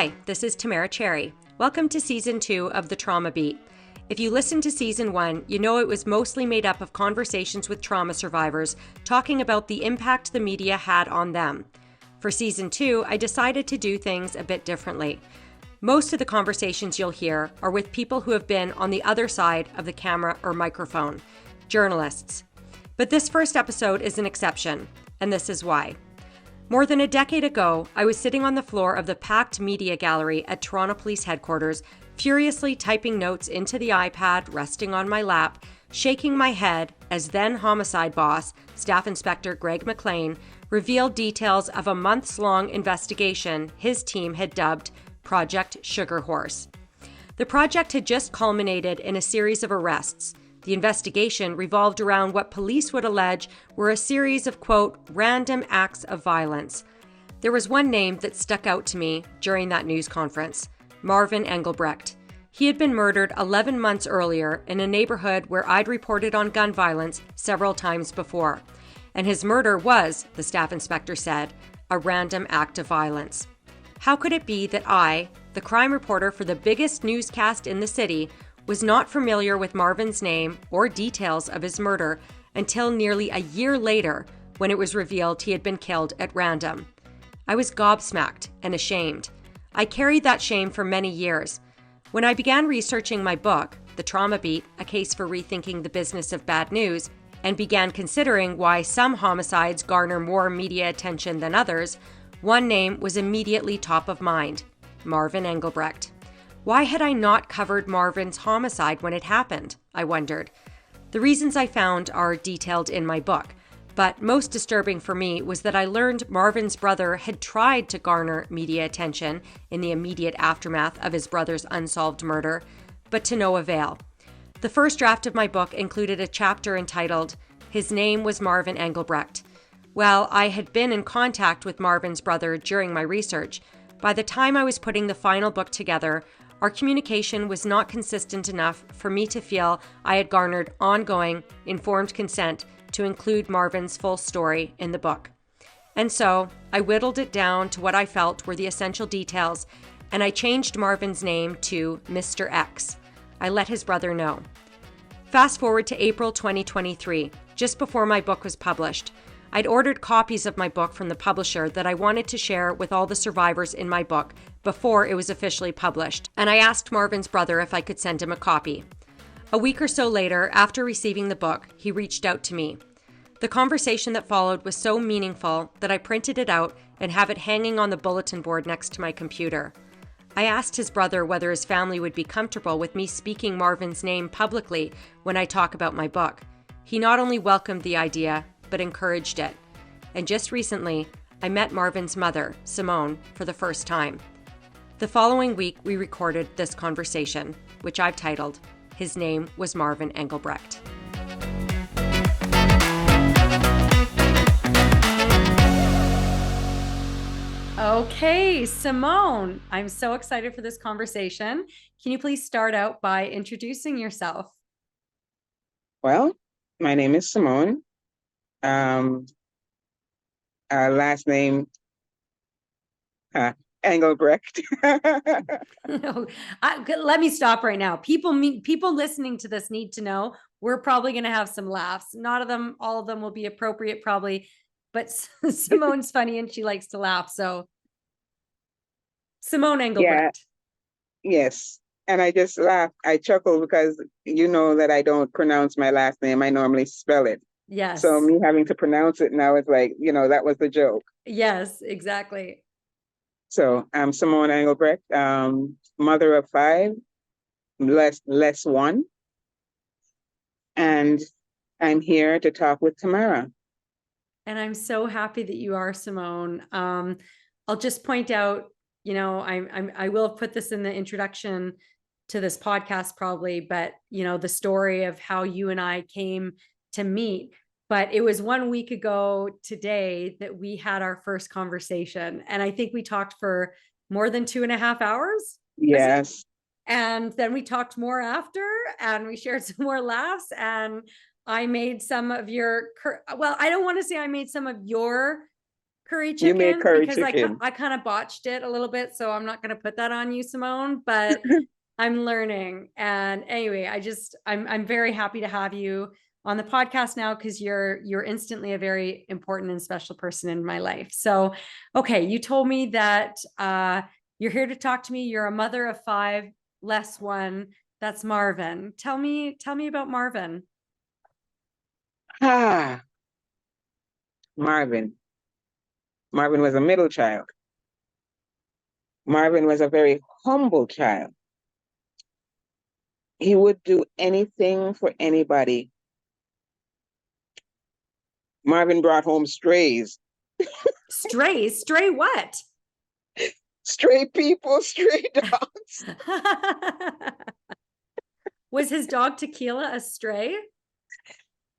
Hi, this is Tamara Cherry. Welcome to Season 2 of The Trauma Beat. If you listened to Season 1, you know it was mostly made up of conversations with trauma survivors talking about the impact the media had on them. For Season 2, I decided to do things a bit differently. Most of the conversations you'll hear are with people who have been on the other side of the camera or microphone, journalists. But this first episode is an exception, and this is why. More than a decade ago, I was sitting on the floor of the packed media gallery at Toronto Police Headquarters, furiously typing notes into the iPad resting on my lap, shaking my head as then homicide boss, Staff Inspector Greg McLean, revealed details of a months-long investigation his team had dubbed Project Sugar Horse. The project had just culminated in a series of arrests. The investigation revolved around what police would allege were a series of, quote, random acts of violence. There was one name that stuck out to me during that news conference, Marvin Engelbrecht. He had been murdered 11 months earlier in a neighborhood where I'd reported on gun violence several times before. And his murder was, the staff inspector said, a random act of violence. How could it be that I, the crime reporter for the biggest newscast in the city, was not familiar with Marvin's name or details of his murder until nearly a year later when it was revealed he had been killed at random? I was gobsmacked and ashamed. I carried that shame for many years. When I began researching my book, The Trauma Beat, A Case for Rethinking the Business of Bad News, and began considering why some homicides garner more media attention than others, one name was immediately top of mind, Marvin Engelbrecht. Why had I not covered Marvin's homicide when it happened? I wondered. The reasons I found are detailed in my book, but most disturbing for me was that I learned Marvin's brother had tried to garner media attention in the immediate aftermath of his brother's unsolved murder, but to no avail. The first draft of my book included a chapter entitled, His Name was Marvin Engelbrecht. Well, I had been in contact with Marvin's brother during my research. By the time I was putting the final book together, our communication was not consistent enough for me to feel I had garnered ongoing, informed consent to include Marvin's full story in the book. And so I whittled it down to what I felt were the essential details, and I changed Marvin's name to Mr. X. I let his brother know. Fast forward to April 2023, just before my book was published. I'd ordered copies of my book from the publisher that I wanted to share with all the survivors in my book before it was officially published, and I asked Marvin's brother if I could send him a copy. A week or so later, after receiving the book, he reached out to me. The conversation that followed was so meaningful that I printed it out and have it hanging on the bulletin board next to my computer. I asked his brother whether his family would be comfortable with me speaking Marvin's name publicly when I talk about my book. He not only welcomed the idea, but encouraged it. And just recently, I met Marvin's mother, Semon, for the first time. The following week, we recorded this conversation, which I've titled, His Name was Marvin Engelbrecht. Okay, Semon, I'm so excited for this conversation. Can you please start out by introducing yourself? Well, my name is Semon. Last name Engelbrecht. No, let me stop right now. People listening to this need to know we're probably going to have some laughs. Not of them, all of them will be appropriate probably, but Simone's funny and she likes to laugh. So Semon Engelbrecht. Yeah, yes. And I just laugh. I chuckle because you know that I don't pronounce my last name. I normally spell it. Yes. So me having to pronounce it now is like, that was the joke. Yes, exactly. So I'm Semon Engelbrecht, mother of 5, less 1. And I'm here to talk with Tamara. And I'm so happy that you are, Semon. I'll just point out, I will put this in the introduction to this podcast probably, but the story of how you and I came to meet. But it was 1 week ago today that we had our first conversation. And I think we talked for more than 2.5 hours. Yes. And then we talked more after, and we shared some more laughs. And I made some of your, I don't want to say I made some of your curry You made chicken curry because chicken. I kind of botched it a little bit, so I'm not going to put that on you, Semon, but I'm learning. And anyway, I'm very happy to have you on the podcast now because you're instantly a very important and special person in my life. So, okay, you told me that you're here to talk to me. You're a mother of 5, less one. That's Marvin. Tell me about Marvin. Ah, Marvin. Marvin was a middle child. Marvin was a very humble child. He would do anything for anybody. Marvin brought home strays. Stray what? Stray people, stray dogs. Was his dog Tequila a stray?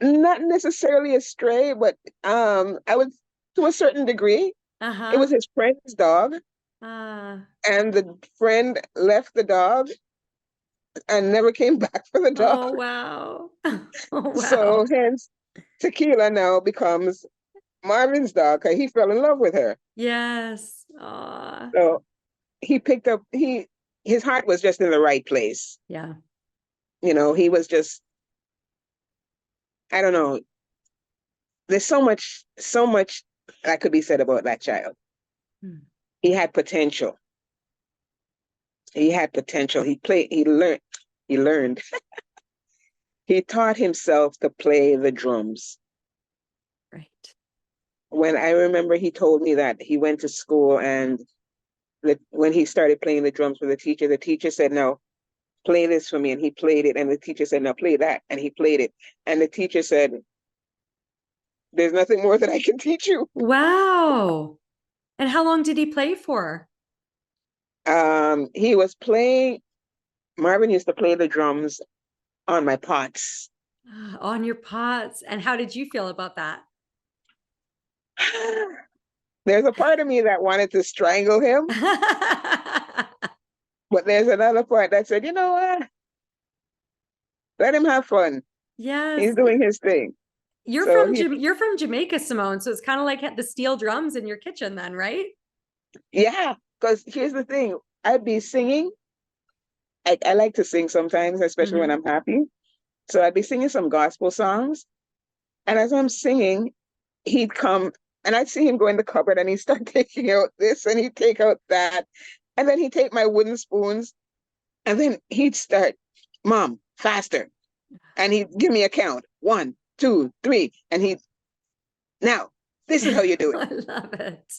Not necessarily a stray, but I would, to a certain degree, it was his friend's dog. And the friend left the dog and never came back for the dog. Oh, wow. Oh, wow. So hence Tequila now becomes Marvin's dog because he fell in love with her. Yes. Aww. So he picked up, his heart was just in the right place. Yeah. You know, he was just, I don't know. There's so much that could be said about that child. He had potential. He had potential. He learned. He taught himself to play the drums. Right. When I remember he told me that he went to school and when he started playing the drums for the teacher said, no, play this for me. And he played it. And the teacher said, no, play that. And he played it. And the teacher said, there's nothing more that I can teach you. Wow. And how long did he play for? He was playing, Marvin used to play the drums on my pots. On your pots. And how did you feel about that? There's a part of me that wanted to strangle him. But there's another part that said, you know what? Let him have fun. Yes. He's doing his thing. You're from Jamaica, Semon. So it's kind of like the steel drums in your kitchen then, right? Yeah, because here's the thing. I'd be singing. I like to sing sometimes, especially when I'm happy. So I'd be singing some gospel songs. And as I'm singing, he'd come and I'd see him go in the cupboard and he'd start taking out this and he'd take out that. And then he'd take my wooden spoons and then he'd start, Mom, faster. And he'd give me a count. 1, 2, 3. And now, this is how you do it. I love it.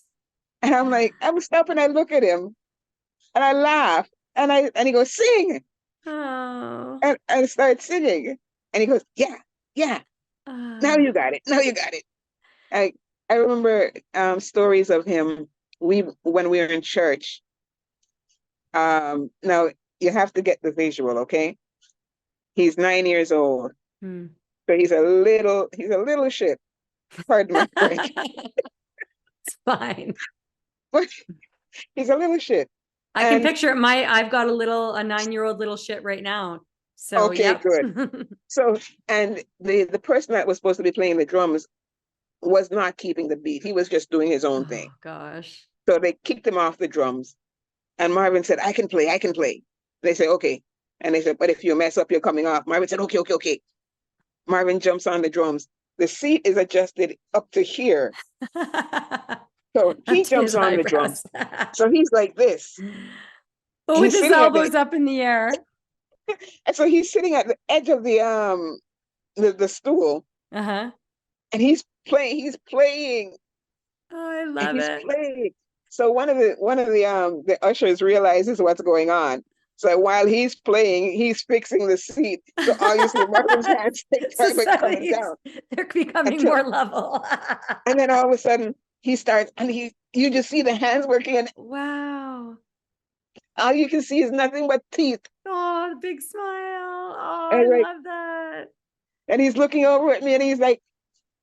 And I'm like, I would stop and I look at him and I laugh and he goes, sing. Oh. And I start singing. And he goes, yeah. Now you got it. Now you got it. I remember stories of him when we were in church. Now you have to get the visual, okay? He's 9 years old. So he's a little shit. Pardon my French. It's fine. But he's a little shit. I can picture it. I've got a 9-year-old little shit right now. So okay, yep. Good. So, and the person that was supposed to be playing the drums was not keeping the beat. He was just doing his own thing. Gosh. So they kicked him off the drums. And Marvin said, I can play. They said, okay. And they said, but if you mess up, you're coming off. Marvin said, okay. Marvin jumps on the drums. The seat is adjusted up to here. So he jumps on the drums. So he's like this. But with his elbows up in the air. And so he's sitting at the edge of the stool. And he's playing. Oh, I love it. Playing. So one of the ushers realizes what's going on. So while he's playing, he's fixing the seat. So obviously Marvin's hands take time coming down. They're becoming more level. And then all of a sudden he starts, and you just see the hands working, and wow. All you can see is nothing but teeth. Oh, the big smile. Oh, I love that. And he's looking over at me and he's like,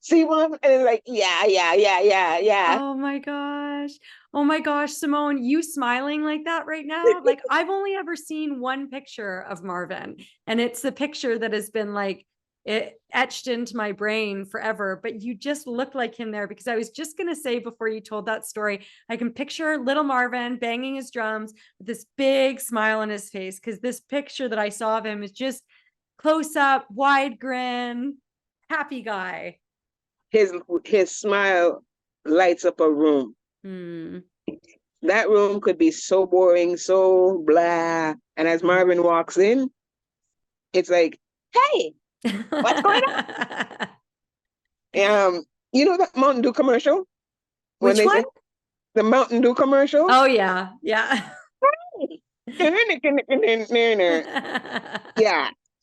see, Mom? And it's like, yeah. Oh my gosh, Semon, you smiling like that right now? Like, I've only ever seen one picture of Marvin, and it's the picture that has been like it etched into my brain forever. But you just look like him there, because I was just going to say before you told that story, I can picture little Marvin banging his drums with this big smile on his face, because this picture that I saw of him is just close up, wide grin, happy guy. His smile lights up a room. That room could be so boring, so blah. And as Marvin walks in, it's like, hey, what's going on? You know that Mountain Dew commercial? Which one? Say, the Mountain Dew commercial? Oh, yeah. Yeah. Yeah,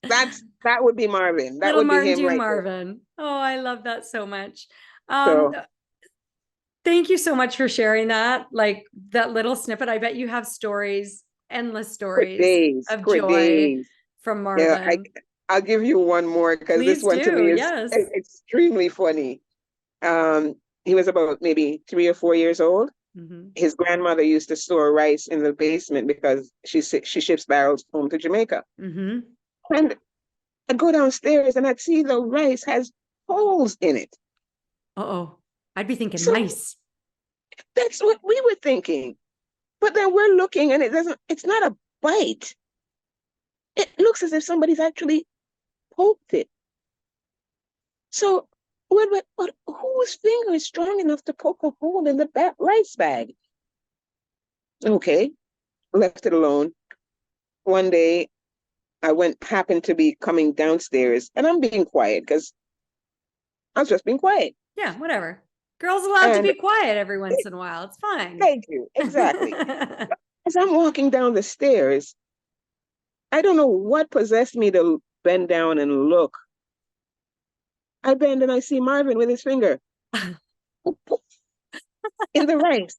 that would be Marvin. That Little would Martin be him Dew right Marvin. There. Oh, I love that so much. So, Thank you so much for sharing that. Like that little snippet. I bet you have stories, endless stories of joy from Marvin. Yeah, I'll give you one more, because this one to me is extremely funny. He was about maybe 3 or 4 years old. His grandmother used to store rice in the basement because she ships barrels home to Jamaica. And I'd go downstairs and I'd see the rice has holes in it. I'd be thinking mice. That's what we were thinking. But then we're looking and it's not a bite. It looks as if somebody's actually poked it. So whose finger is strong enough to poke a hole in the rice bag? Okay, left it alone. One day, I happened to be coming downstairs, and I'm being quiet because I was just being quiet. Yeah, whatever. Girls allowed to be quiet every once in a while. It's fine. Thank you. Exactly. As I'm walking down the stairs, I don't know what possessed me to bend down and look. I bend and I see Marvin with his finger in the rice.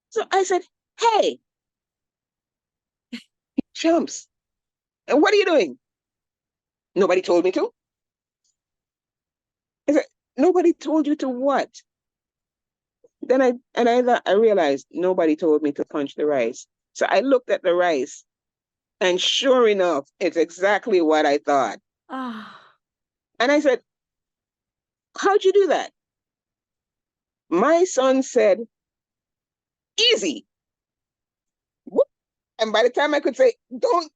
So I said, hey. He jumps. And what are you doing? Nobody told me to. I said, nobody told you to what? Then I realized nobody told me to punch the rice. So I looked at the rice, and sure enough, it's exactly what I thought. And I said, how'd you do that? My son said, easy. And by the time I could say, don't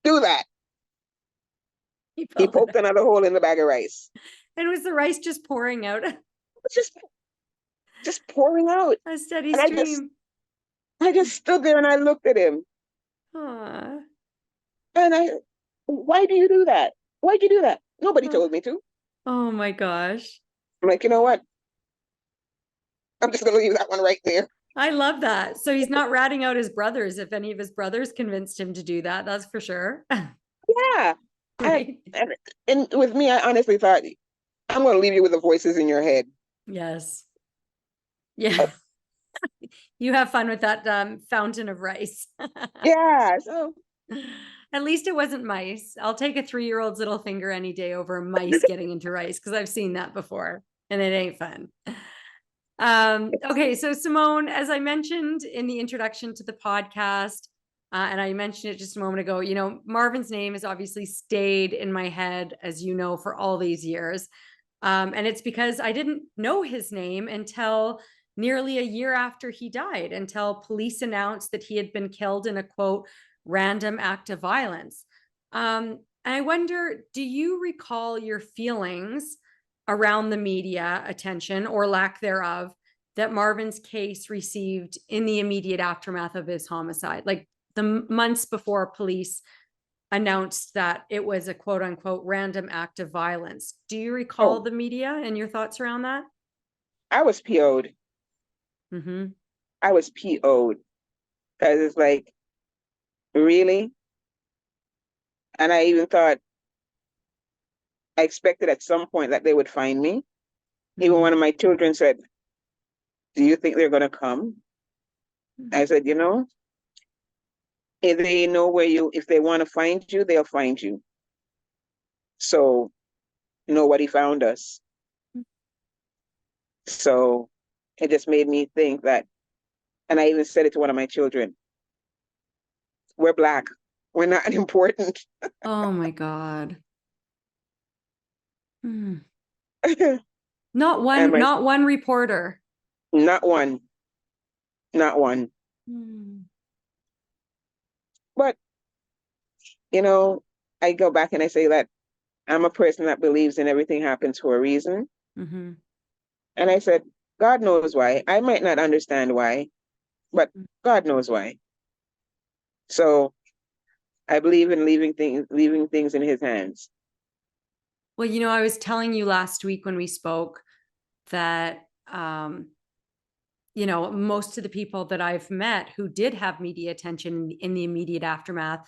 do that, he poked another hole in the bag of rice. And was the rice just pouring out? It was just pouring out. A steady stream. I just stood there and I looked at him. And why do you do that? Why'd you do that? Nobody told me to. Oh my gosh. I'm like, you know what? I'm just going to leave that one right there. I love that. So he's not ratting out his brothers. If any of his brothers convinced him to do that, that's for sure. Yeah. Right. And with me, I honestly thought, I'm going to leave you with the voices in your head. Yes. Yeah. You have fun with that fountain of rice. Yeah. So at least it wasn't mice. I'll take a 3-year-old's little finger any day over mice getting into rice, because I've seen that before and it ain't fun. Okay, so Semon, as I mentioned in the introduction to the podcast, and I mentioned it just a moment ago, you know, Marvin's name has obviously stayed in my head, as you know, for all these years. And it's because I didn't know his name until nearly a year after he died, until police announced that he had been killed in a, quote, random act of violence. And I wonder, do you recall your feelings around the media attention, or lack thereof, that Marvin's case received in the immediate aftermath of his homicide? Like the months before police announced that it was a quote unquote random act of violence. Do you recall the media and your thoughts around that? I was PO'd. I was PO'd, because it's like, really? And I even thought, I expected at some point that they would find me. Even one of my children said, do you think they're going to come? I said, you know, if they know if they want to find you, they'll find you. So nobody found us. So it just made me think that, and I even said it to one of my children, we're Black. We're not important. Oh my God. Hmm. And my Not one reporter. not one, not one. Hmm. But I go back and I say that I'm a person that believes in everything happens for a reason. Mm-hmm. And I said, God knows why. I might not understand why, but God knows why. So I believe in leaving things in his hands. Well, I was telling you last week when we spoke that, most of the people that I've met who did have media attention in the immediate aftermath,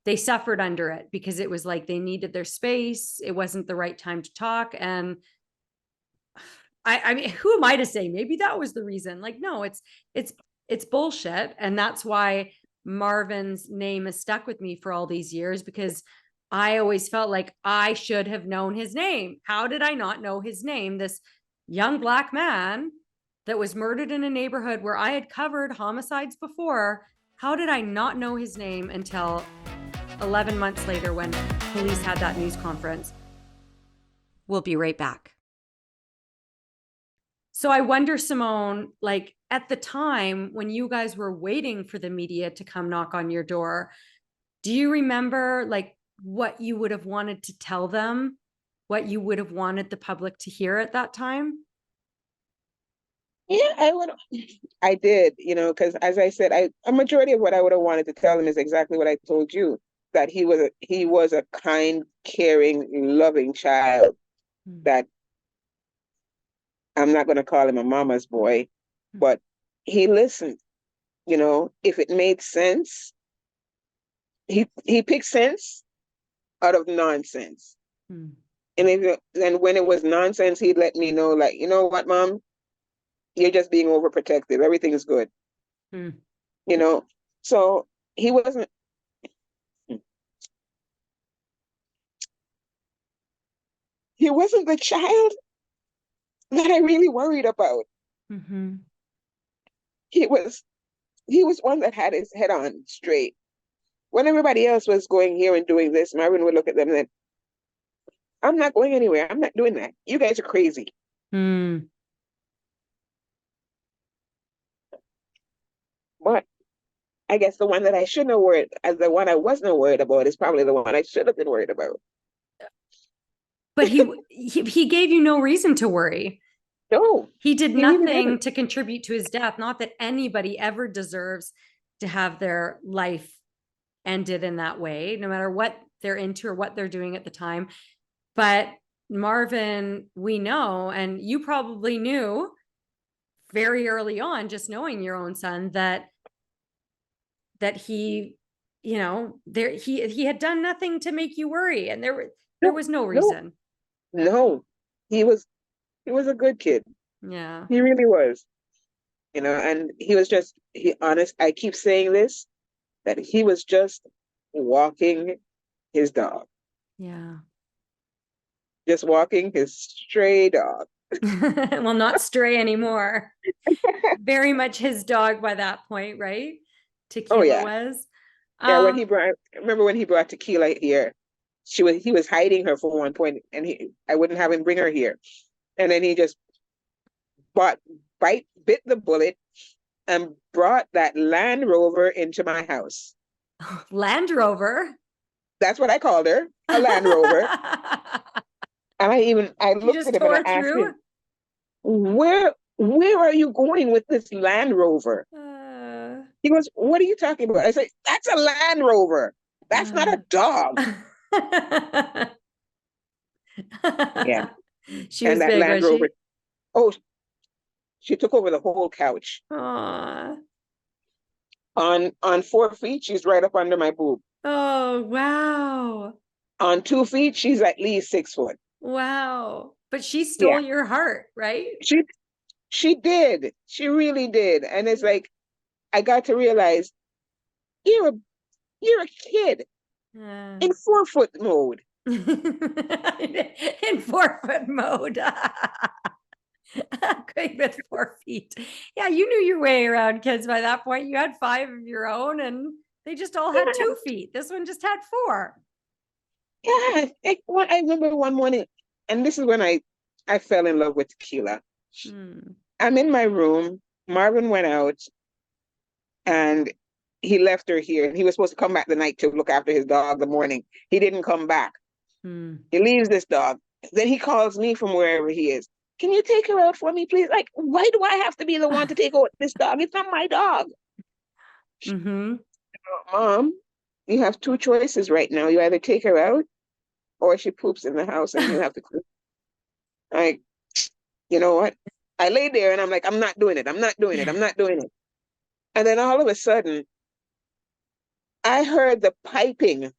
they suffered under it because it was like they needed their space. It wasn't the right time to talk. And I mean, who am I to say? Maybe that was the reason. Like, no, it's bullshit. And that's why Marvin's name has stuck with me for all these years, because I always felt like I should have known his name. How did I not know his name? This young Black man that was murdered in a neighborhood where I had covered homicides before. How did I not know his name until 11 months later when police had that news conference? We'll be right back. So I wonder, Semon, like at the time when you guys were waiting for the media to come knock on your door, do you remember like what you would have wanted to tell them, what you would have wanted the public to hear at that time? Yeah, I did, because as I said, a majority of what I would have wanted to tell him is exactly what I told you, that he was a kind, caring, loving child, that I'm not going to call him a mama's boy, but he listened. If it made sense, he picked sense out of nonsense. Hmm. And when it was nonsense, he'd let me know, like, you know what, mom, you're just being overprotective. Everything is good. Hmm. So he wasn't he wasn't the child that I really worried about. Mm-hmm. He was one that had his head on straight. When everybody else was going here and doing this, Marvin would look at them and then, I'm not going anywhere. I'm not doing that. You guys are crazy. Hmm. But I guess the one that I shouldn't have worried, as the one I wasn't worried about, is probably the one I should have been worried about. But he gave you no reason to worry. No, He did he really nothing didn't. to contribute to his death. Not that anybody ever deserves to have their life ended in that way, no matter what they're into or what they're doing at the time. But Marvin, we know, and you probably knew very early on, just knowing your own son, that he, he had done nothing to make you worry, and there No, was no no, reason. no. He was a good kid. Yeah. He really was. And he was he honest. I keep saying this, that he was just walking his dog, Yeah. just walking his stray dog. Well, not stray anymore. Very much his dog by that point, right? Oh Tequila yeah, was. yeah. Um, Remember when he brought Tequila here? He was hiding her for one point, and I wouldn't have him bring her here, and then he just bought bit the bullet and brought that Land Rover into my house. Land Rover. That's what I called her, a Land Rover. And I You looked just at him and I tore asked through. him, where are you going with this Land Rover? Uh, He goes, what are you talking about? I say, that's a Land Rover. That's not uh. a dog. Yeah. She And was that big, Land was Rover, she? oh, she took over the whole couch. Aw. On 4 feet, she's right up under my boob. Oh, wow. On 2 feet, she's at least 6 foot. Wow. But she Yeah. stole your heart, right? She she did. She really did. And it's like I got to realize you're a you're a kid Yeah. in 4 foot mode. In 4 foot mode. Quick with 4 feet. Yeah, you knew your way around kids by that point. You had five of your own, and They just all had 2 feet. This one just had 4. Yeah, I remember one morning, and this is when I fell in love with tequila. I'm in my room. Marvin went out, and he left her here. He was supposed to come back the night to look after his dog the morning. He didn't come back. He leaves this dog. Then he calls me from wherever he is. Can you take her out for me, please? Like, why do I have to be the one to take out this dog? It's not my dog. Mom, you have 2 choices right now. You either take her out or she poops in the house and you have to clean. Like, you know what? I lay there and I'm like, I'm not doing it. I'm not doing it. I'm not doing it. And then all of a sudden, I heard the piping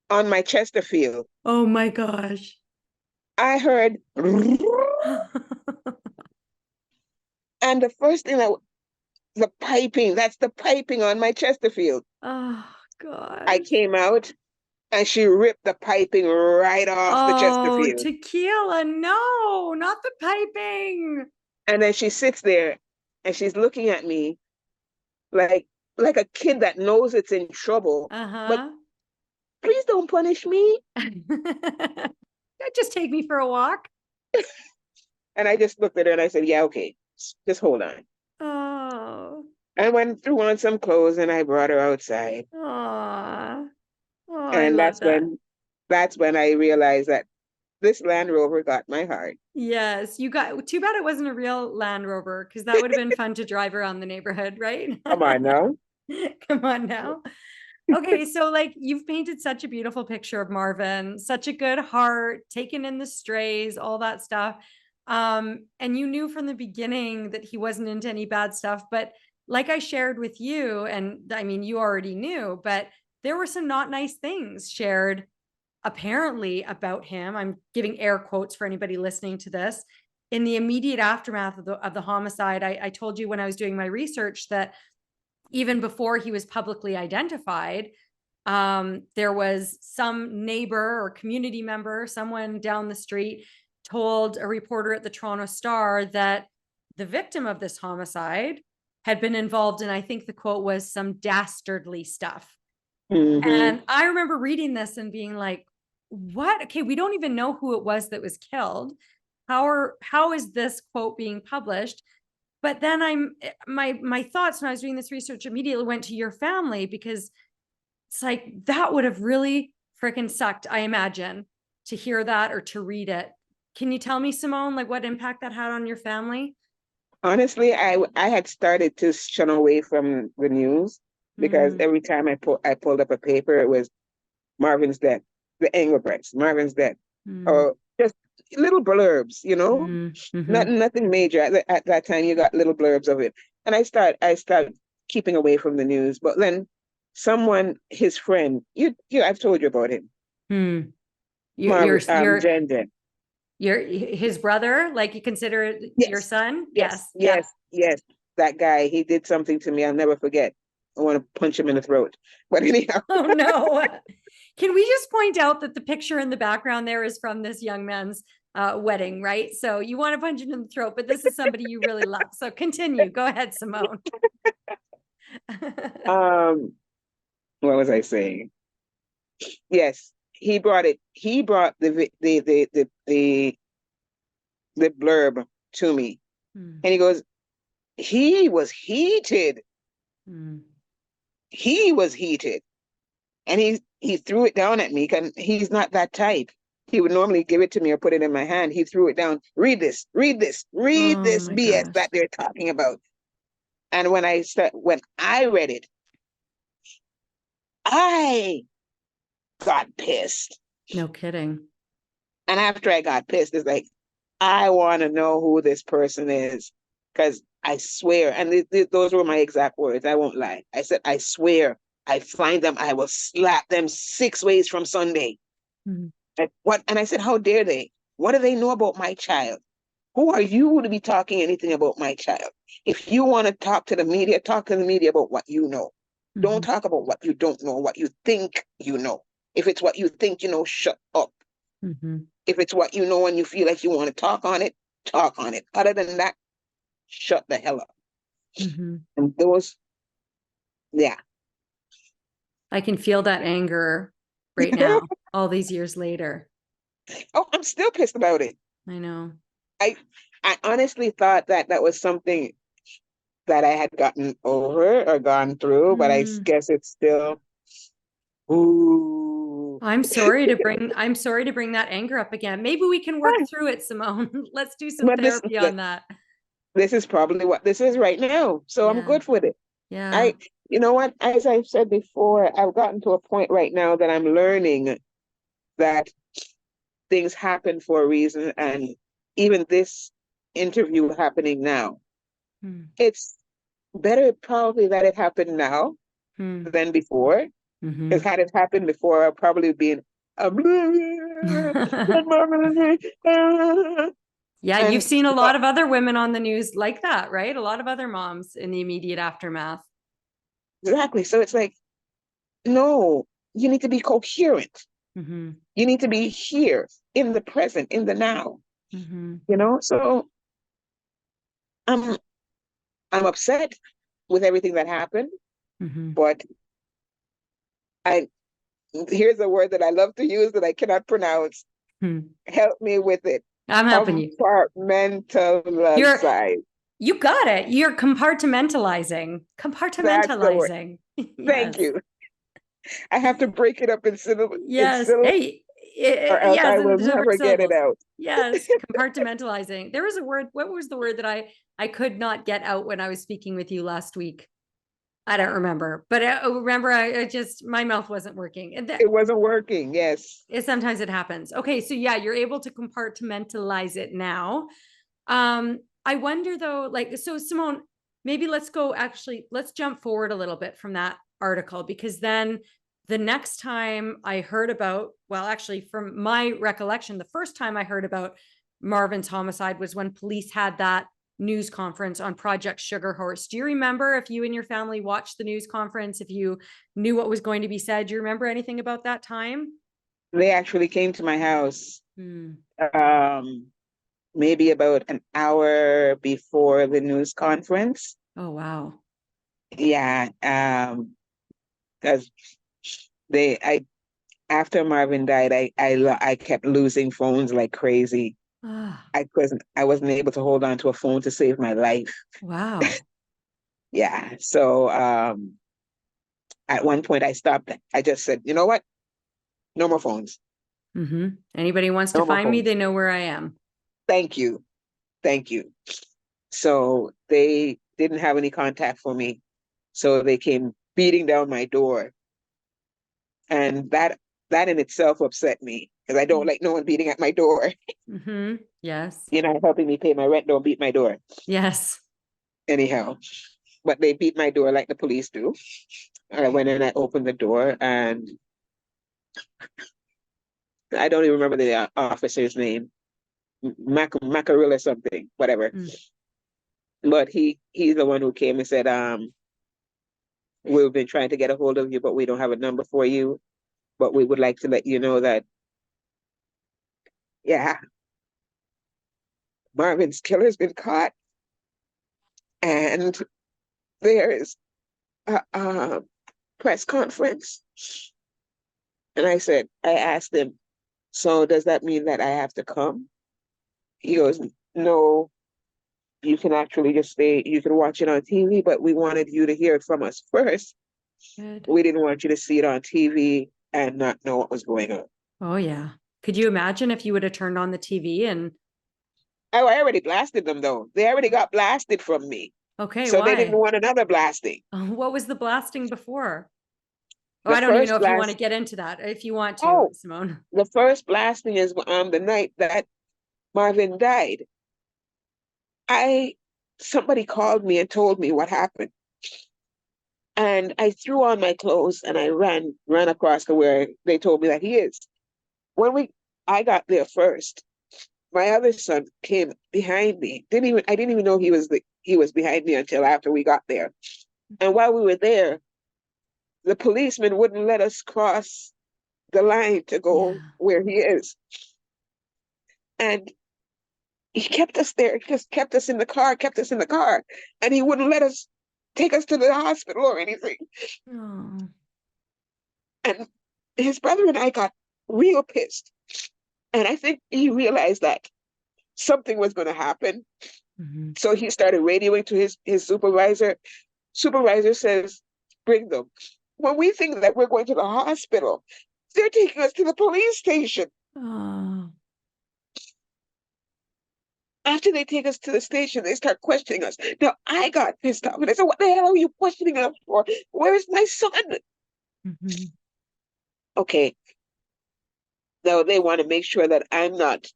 on my Chesterfield. Oh my gosh. I heard, and the first thing the piping, that's the piping on my Chesterfield. Oh God. I came out and she ripped the piping right off the Chesterfield. Oh, tequila. No, not the piping. And then she sits there and she's looking at me like a kid that knows it's in trouble. But please don't punish me. Just take me for a walk. And I just looked at her and I said, yeah, okay, just hold on. Oh. I went through on some clothes and I brought her outside. Oh, And that's when I realized that this Land Rover got my heart. Yes, too bad it wasn't a real Land Rover, because that would have been fun to drive around the neighborhood, right? Come on now. Come on now. Okay, so like you've painted such a beautiful picture of Marvin, such a good heart, taking in the strays, all that stuff. And you knew from the beginning that he wasn't into any bad stuff, but like I shared with you, and I mean, you already knew, but there were some not nice things shared apparently about him. I'm giving air quotes for anybody listening to this. In the immediate aftermath of the homicide, I told you when I was doing my research that even before he was publicly identified, there was some neighbor or community member, someone down the street, told a reporter at the Toronto Star that the victim of this homicide had been involved in, I think the quote was, some dastardly stuff. And I remember reading this and being like, what? Okay, we don't even know who it was that was killed. How is this quote being published? But then my thoughts when I was doing this research immediately went to your family, because it's like that would have really freaking sucked, I imagine, to hear that or to read it. Can you tell me, Semon, like what impact that had on your family? Honestly, I had started to shun away from the news because every time I pulled up a paper, it was Marvin's death, the Engelbrechts, Marvin's death, or just little blurbs, you know, nothing major. At that time, you got little blurbs of it, and I started keeping away from the news. But then someone, his friend, I've told you about him. Marvin, his brother, like you consider it your son? Yes. That guy, he did something to me I'll never forget. I want to punch him in the throat. But anyhow. Oh no. Can we just point out that the picture in the background there is from this young man's wedding, right? So you want to punch him in the throat, but this is somebody you really love. So continue. Go ahead, Semon. What was I saying? Yes, he brought it. He brought the blurb to me, and he goes, he was heated. He was heated, and he threw it down at me, because he's not that type. He would normally give it to me or put it in my hand. He threw it down. Read this BS that they're talking about. And when I read it, I got pissed. No kidding. And after I got pissed, it's like, I want to know who this person is, because I swear, and those were my exact words, I won't lie. I said, I swear, I find them, I will slap them 6 ways from Sunday. What? And I said, how dare they? What do they know about my child? Who are you to be talking anything about my child? If you want to talk to the media, talk to the media about what you know. Don't talk about what you don't know, what you think you know. If it's what you think you know, shut up. If it's what you know and you feel like you want to talk on it, talk on it. Other than that, shut the hell up. And those, yeah. I can feel that anger right now, all these years later. Oh, I'm still pissed about it. I know. I I honestly thought that that was something that I had gotten over or gone through, but I Mm. guess it's still, ooh. I'm sorry to bring that anger up again. Maybe we can work through it, Semon. Let's do some But therapy on that. this is probably what this is right now. So I'm Yeah. good with it. Yeah. I, you know what, as I've said before, I've gotten to a point right now that I'm learning that things happen for a reason. And even this interview happening now, Hmm. it's better probably that it happened now Hmm. than before. Because Mm-hmm. had it happened before, I'd probably been Yeah, you've and seen a lot of other women on the news like that, right? A lot of other moms in the immediate aftermath. exactly. So it's like, no, you need to be coherent. Mm-hmm. You need to be here in the present, in the now, Mm-hmm. you know? So I'm I'm upset with everything that happened, Mm-hmm. but I here's a word that I love to use that I cannot pronounce. Hmm. Help me with it. I'm helping you. You're Compartmentalize. you got it. You're compartmentalizing. That's the word. Compartmentalizing. Thank Yes. you. I have to break it up in Yes. syllables, Hey, or else yes, I in will different never get it syllables. out. Yes, compartmentalizing. There was a word. What was the word that I could not get out when I was speaking with you last week? I don't remember, but I remember I just my mouth wasn't working. And that It wasn't working. Yes. sometimes it happens. Okay, so yeah, you're able to compartmentalize it now. I wonder though, like, so Semon, maybe let's jump forward a little bit from that article, because then the next time I heard about, well, actually, from my recollection, the first time I heard about Marvin's homicide was when police had that news conference on Project Sugar Horse. Do you remember, if you and your family watched the news conference, if you knew what was going to be said? Do you remember anything about that time? They actually came to my house Hmm. um, maybe about an hour before the news conference. Oh, wow. Yeah. Because I after Marvin died, I kept losing phones like crazy. Ah, I wasn't able to hold on to a phone to save my life. wow. Yeah. So at one point I stopped. I just said, you know what? No more phones. Mm-hmm. Anybody wants to No more find me, phones. they know where I am. Thank you. Thank you. So they didn't have any contact for me. So they came beating down my door. And that in itself upset me because I don't like no one beating at my door. Mm-hmm. Yes. You know, helping me pay my rent, don't beat my door. Yes. Anyhow. But they beat my door like the police do. I went in, I opened the door, and I don't even remember the officer's name. Macarilla something, whatever. Mm. But he's the one who came and said, we've been trying to get a hold of you, but we don't have a number for you. But we would like to let you know that, yeah, Marvin's killer's been caught, and there is a press conference. And I asked him, so does that mean that I have to come? He goes, no, you can actually just stay, you can watch it on TV, but we wanted you to hear it from us first. Good. We didn't want you to see it on TV and not know what was going on. Oh, yeah. Could you imagine if you would have turned on the TV and, I already blasted them though. They already got blasted from me. okay, So they didn't why? want another blasting. What was the blasting before? Oh, The I don't even know first if you want to blast, get into that. If you want to, oh, Semon. the first blasting is on the night that Marvin died. I Somebody called me and told me what happened. And I threw on my clothes and I ran across to where they told me that he is. When I got there first, my other son came behind me. I didn't even know he was behind me until after we got there. And while we were there, the policeman wouldn't let us cross the line to go Yeah. where he is. And he kept us there, just kept us in the car, and he wouldn't let us take us to the hospital or anything. Oh. And his brother and I got real pissed. And I think he realized that something was going to happen. Mm-hmm. So he started radioing to his supervisor. Supervisor says, bring them. When we think that we're going to the hospital, they're taking us to the police station. Oh. After they take us to the station, they start questioning us. Now, I got pissed off and I said, what the hell are you questioning us for? Where is my son? Mm-hmm. Okay. Now they want to make sure that I'm not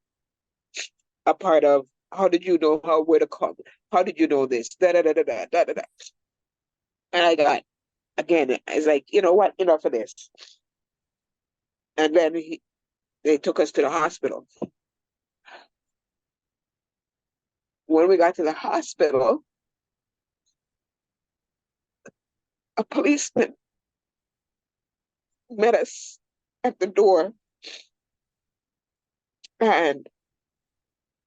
a part of how did you know where to come? How did you know this? Da da da da da da da da. And I got again, it's like, you know what, enough of this. And then they took us to the hospital. When we got to the hospital, a policeman met us at the door. And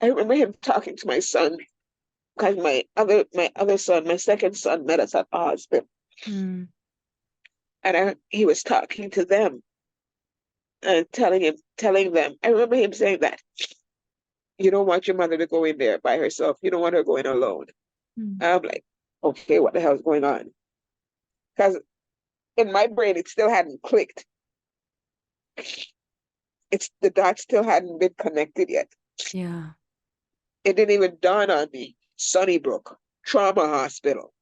I remember him talking to my son because my other son, my second son, met us at the hospital. Mm. And he was talking to them and telling them. I remember him saying that you don't want your mother to go in there by herself. You don't want her going alone. Mm. I'm like, okay, what the hell is going on? Because in my brain, it still hadn't clicked. It's the dots still hadn't been connected yet. Yeah. It didn't even dawn on me. Sunnybrook, trauma hospital.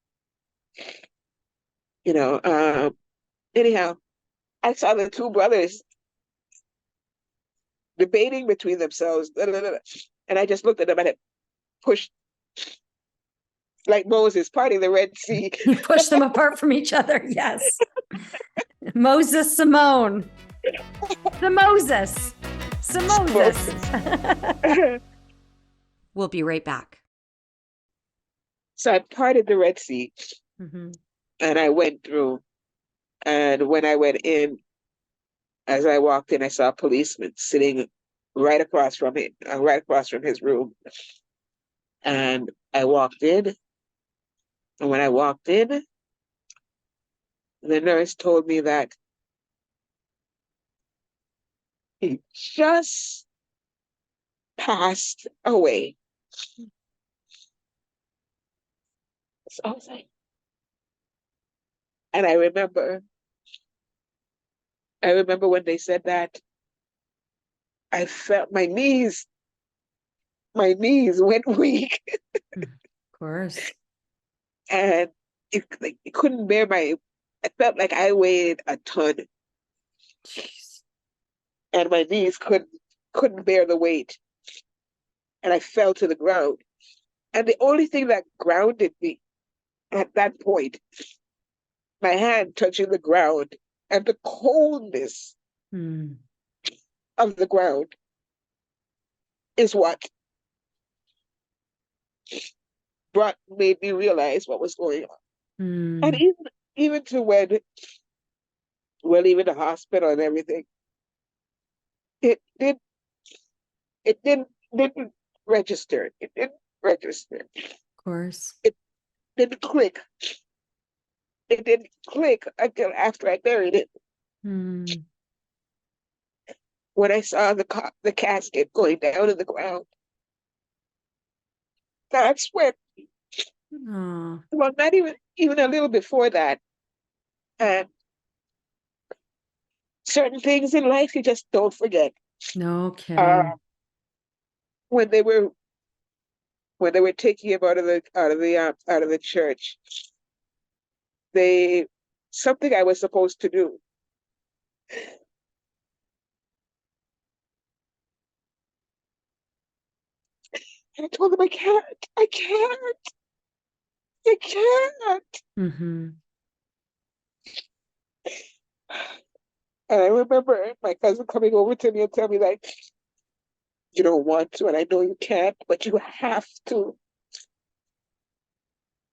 You know, anyhow, I saw the two brothers debating between themselves, blah, blah, blah, and I just looked at them and I pushed like Moses parting the Red Sea. You push them apart from each other. Yes. Moses, Simone. The Moses. Moses. We'll be right back. So I parted the Red Sea Mm-hmm. and I went through. And when I went in, as I walked in, I saw a policeman sitting right across from it, right across from his room. And I walked in. And when I walked in, the nurse told me that he just passed away. So I was like, and I remember when they said that, I felt my knees went weak, Of course. and it couldn't bear I felt like I weighed a ton, Jeez. and my knees couldn't bear the weight, and I fell to the ground. And the only thing that grounded me at that point, my hand touching the ground, and the coldness Mm. of the ground is what made me realize what was going on. And Mm. even to when we're leaving the hospital and everything, it did it didn't register. It didn't register. Of course. It didn't click. It didn't click until after I buried it. Mm. When I saw the casket going down in the ground, that's when, Oh, well, not even a little before that. And certain things in life you just don't forget. no Uh, kidding. when they were taking him out of the church, they something I was supposed to do. I told them I can't. Mm-hmm. And I remember my cousin coming over to me and telling me like, you don't want to, and I know you can't, but you have to.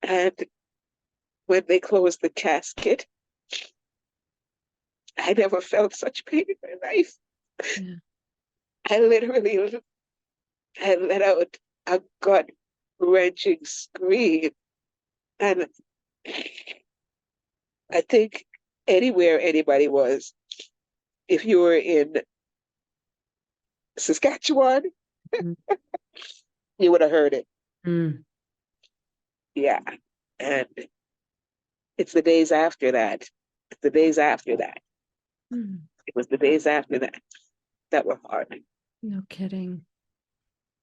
And when they closed the casket, I never felt such pain in my life. Yeah. I literally, I let out a gut-wrenching scream. And I think anywhere anybody was, if you were in Saskatchewan, Mm. you would have heard it. Mm. Yeah. And it's the days after that. It's the days after that. Mm. It was the days after that that were hard. No kidding.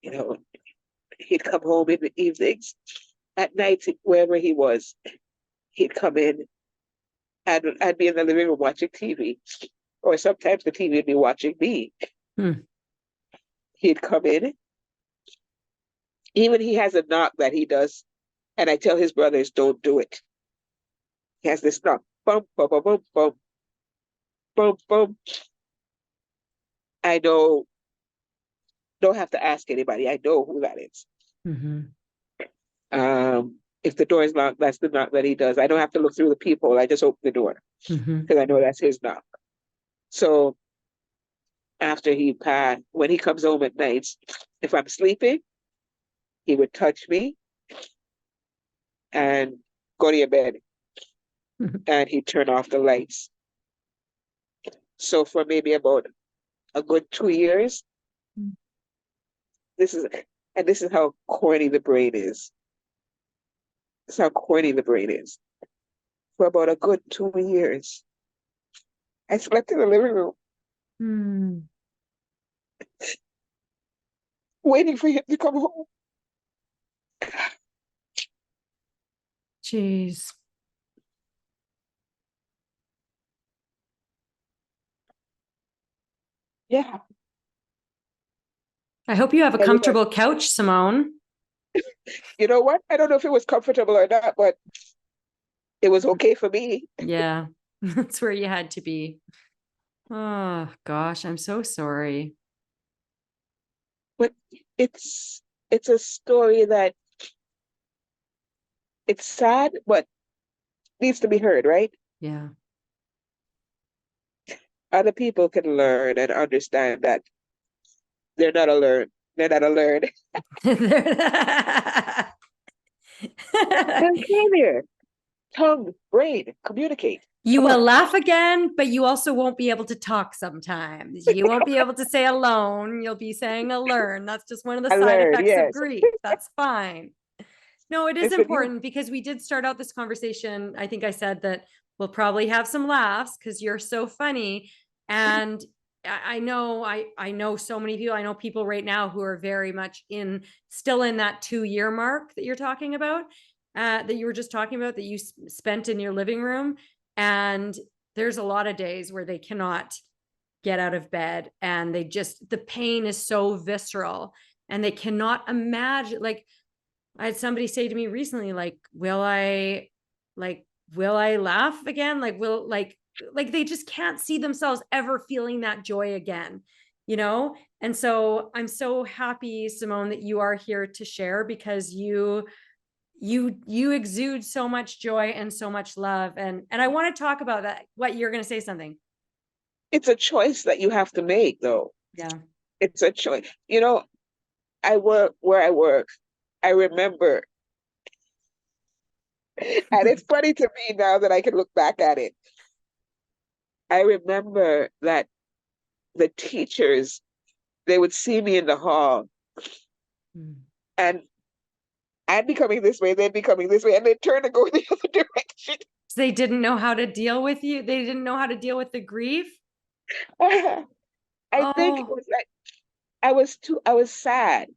You know, he'd come home in the evenings, at night, wherever he was, he'd come in. I'd be in the living room watching TV, or sometimes the TV would be watching me. Mm. He'd come in. Even he has a knock that he does, and I tell his brothers, don't do it. He has this knock. Bum, bum, bum, bum, bum, bum, bum. I know, don't have to ask anybody. I know who that is. Mm-hmm. If the door is locked, that's the knock that he does. I don't have to look through the peephole. I just open the door Mm-hmm. because I know that's his knock. So after he passed, when he comes home at nights, if I'm sleeping, he would touch me and go to your bed, and he'd turn off the lights. So for maybe about a good 2 years, Mm. this is how corny the brain is. This is how corny the brain is. For about a good 2 years, I slept in the living room Mm. waiting for him to come home. Jeez. Yeah. I hope you have a I remember, comfortable couch, Semon. you know what? I don't know if it was comfortable or not, but it was okay for me. Yeah, that's where you had to be. Oh gosh, I'm so sorry. But it's a story that it's sad, but needs to be heard, right? Yeah. Other people can learn and understand that they're not alone. They're not alone. They're here. Tongue, brain, communicate. You Come will on. laugh again, but you also won't be able to talk sometimes. You won't be able to say alone. You'll be saying learn. That's just one of the I side learned, effects of yes. grief. That's fine. No, it is Listen, you important because we did start out this conversation. I think I said that we'll probably have some laughs because you're so funny. And I know so many people. I know people right now who are very much still in that 2 year mark that you're talking about, that you were just talking about, that you spent in your living room. And there's a lot of days where they cannot get out of bed, and the pain is so visceral, and they cannot imagine, like, I had somebody say to me recently, like, will I laugh again? Like they just can't see themselves ever feeling that joy again, you know? And so I'm so happy, Semon, that you are here to share, because you exude so much joy and so much love. And I want to talk about that. What, you're going to say something? it's a choice that you have to make, though. Yeah. It's a choice. I work where I work. I remember, and it's funny to me now that I can look back at it. I remember that the teachers, they would see me in the hall, and I'd be coming this way, they'd be coming this way, and they'd turn and go in the other direction. So they didn't know how to deal with you. They didn't know how to deal with the grief. I think it Oh. was like I was sad,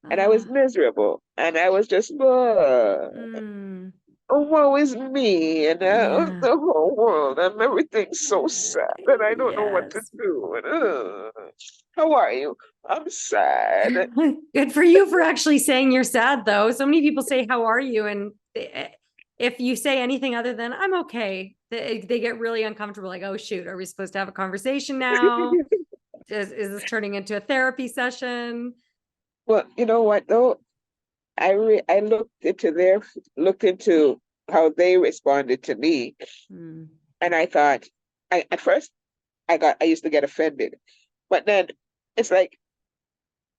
and I was miserable, and I was just, Mm, woe is me, and yeah. the whole world, and everything's so sad, and I don't know what to Yes. do. And, how are you? I'm sad. Good for you for actually saying you're sad, though. So many people say, "How are you?" And if you say anything other than "I'm okay," they get really uncomfortable. Like, "Oh shoot, are we supposed to have a conversation now? Is this turning into a therapy session?" Well, you know what though? I looked into how they responded to me, Mm. and I thought, at first I used to get offended, but then it's like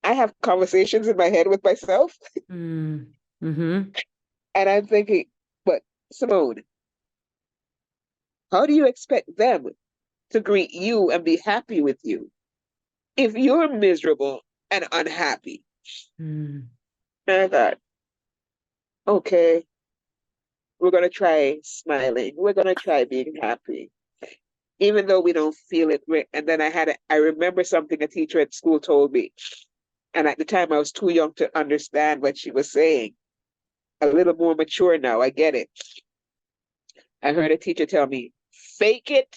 I have conversations in my head with myself, Mm. Mm-hmm. and I'm thinking, but Simone, how do you expect them to greet you and be happy with you if you're miserable and unhappy? Mm. And I thought, okay, we're going to try smiling. We're going to try being happy, even though we don't feel it. And then I remember something a teacher at school told me. And at the time, I was too young to understand what she was saying. A little more mature now, I get it. I heard a teacher tell me, fake it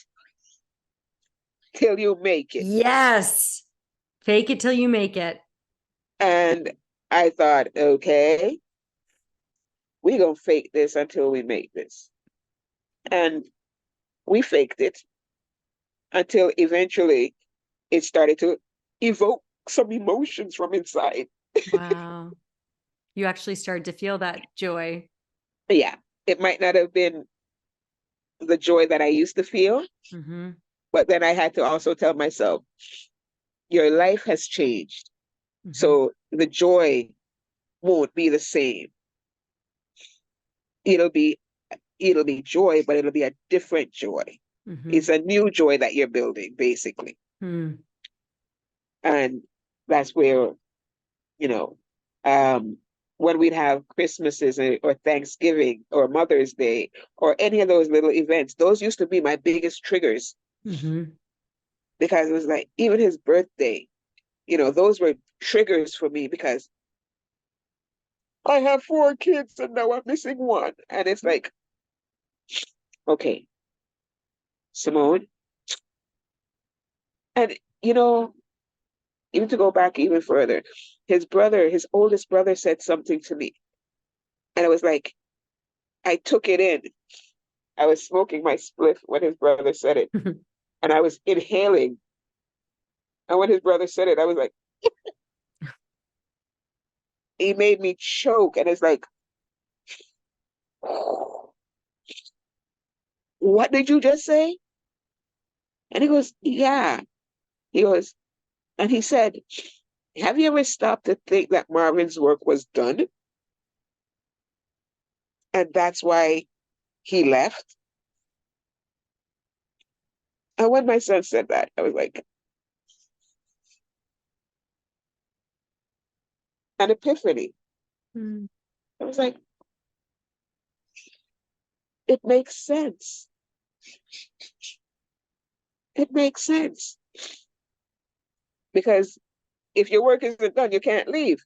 till you make it. Yes. Fake it till you make it. And I thought, okay, we're going to fake this until we make this. And we faked it until eventually it started to evoke some emotions from inside. Wow. You actually started to feel that joy. Yeah, it might not have been the joy that I used to feel, Mm-hmm. but then I had to also tell myself, your life has changed. Mm-hmm. So the joy won't be the same. It'll be joy, but it'll be a different joy. Mm-hmm. It's a new joy that you're building, basically. Mm. And that's where, you know, when we'd have Christmases or Thanksgiving or Mother's Day or any of those little events, those used to be my biggest triggers. Mm-hmm. Because it was like, even his birthday, those were triggers for me because I have 4 kids and now I'm missing one. And it's like, okay, Semon. And, even to go back even further, his oldest brother said something to me. And it was like, I took it in. I was smoking my spliff when his brother said it. And I was inhaling. And when his brother said it, I was like, he made me choke. And it's like, what did you just say? And he goes, yeah. He goes, and he said, have you ever stopped to think that Marvin's work was done? And that's why he left? And when my son said that, I was like, an epiphany. Mm. I was like, it makes sense. It makes sense. Because if your work isn't done, you can't leave.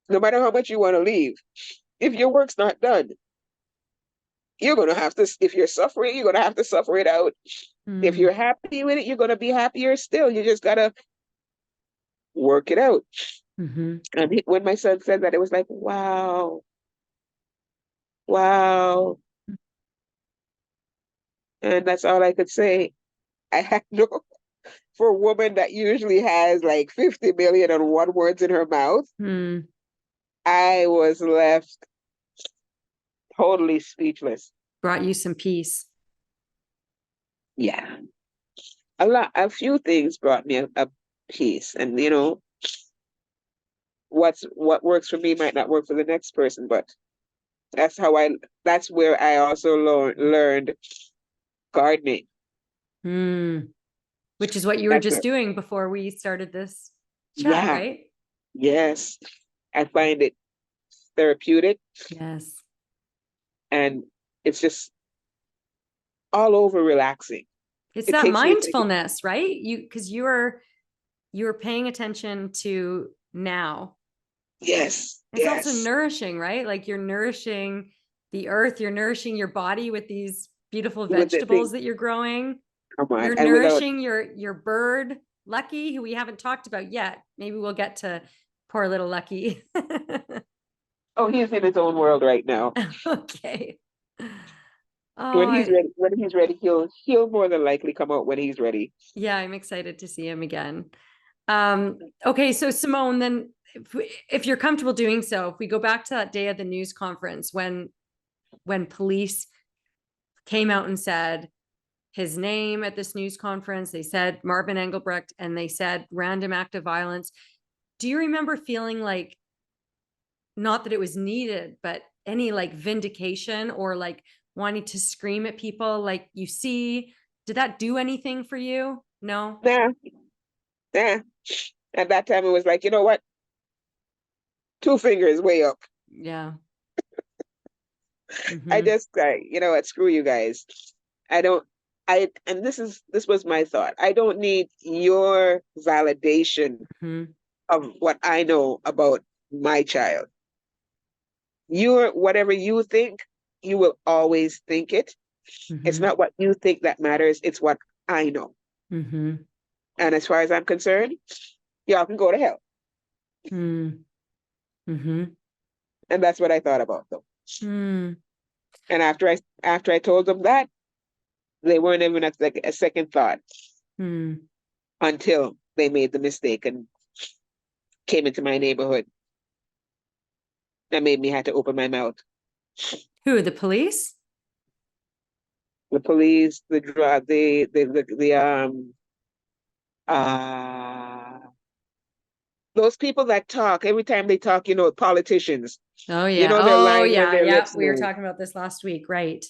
No matter how much you want to leave. If your work's not done, you're going to have to, if you're suffering, you're going to have to suffer it out. If you're happy with it, you're going to be happier still. You just got to work it out. Mm-hmm. And when my son said that, it was like, wow. Wow. And that's all I could say. I had no, for a woman that usually has like 50 million and one words in her mouth, Mm. I was left totally speechless. Brought you some peace. Yeah. A few things brought me a peace. And what works for me might not work for the next person, but that's where I also learned gardening. Mm. Which is what you were just doing before we started this chat, Yeah. right? Yes. I find it therapeutic. Yes. And it's just all over relaxing. It's It that takes me mindfulness, right? Because you're paying attention to now. Yes. It's also nourishing, right? Like you're nourishing the earth, you're nourishing your body with these beautiful vegetables that you're growing. Come on. You're And nourishing your bird, Lucky, who we haven't talked about yet. Maybe we'll get to poor little Lucky. oh, he's in his own world right now. Okay. When he's ready, he'll more than likely come out when he's ready. Yeah, I'm excited to see him again. Okay, so Semon, then if you're comfortable doing so, if we go back to that day of the news conference when police came out and said his name at this news conference, they said Marvin Engelbrecht, and they said random act of violence. Do you remember feeling like, not that it was needed, but any like vindication or like wanting to scream at people like you see? Did that do anything for you? No? Nah, nah. At that time, it was like, you know what? Two fingers way up. Yeah. You know what? Screw you guys. I don't, and this was my thought. I don't need your validation Mm-hmm. of what I know about my child. Whatever you think, you will always think it. It's Mm-hmm. not what you think that matters, it's what I know. Mm-hmm. And as far as I'm concerned, y'all can go to hell. Mm-hmm. And that's what I thought about them. Mm. And after I told them that, they weren't even a second thought Mm. until they made the mistake and came into my neighborhood. That made me have to open my mouth. Who, the police? The police, the drug, uh those people that talk every time they talk, politicians. Oh You yeah. know they're Oh lying when yeah. their Yeah. lips We were move. talking about this last week, right?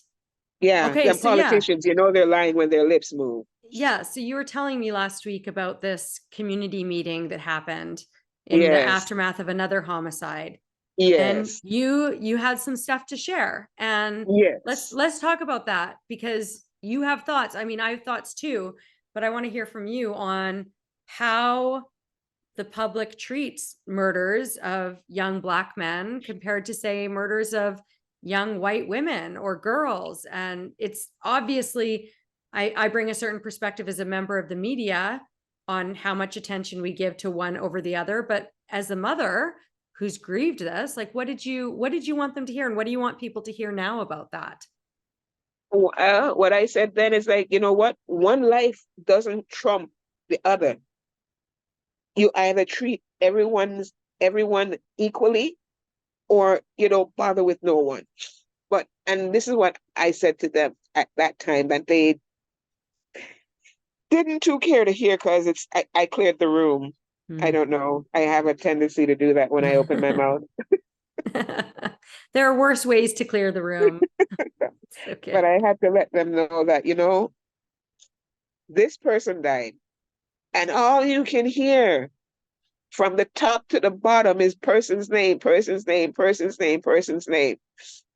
Yeah, Okay, them so yeah. politicians, they're lying when their lips move. Yeah, so you were telling me last week about this community meeting that happened in the Yes, aftermath of another homicide. And yes, you had some stuff to share. And yes. let's talk about that because you have thoughts. I mean, I have thoughts too, but I want to hear from you on how the public treats murders of young Black men compared to, say, murders of young white women or girls. And it's obviously, I bring a certain perspective as a member of the media on how much attention we give to one over the other. But as a mother who's grieved this, like, what did you want them to hear? And what do you want people to hear now about that? What I said then is like, you know what? One life doesn't trump the other. You either treat everyone equally, or you don't bother with no one. And this is what I said to them at that time that they didn't too care to hear, because I cleared the room. I don't know. I have a tendency to do that when I open my mouth. There are worse ways to clear the room. Okay. But I had to let them know that, this person died. And all you can hear from the top to the bottom is person's name, person's name, person's name, person's name.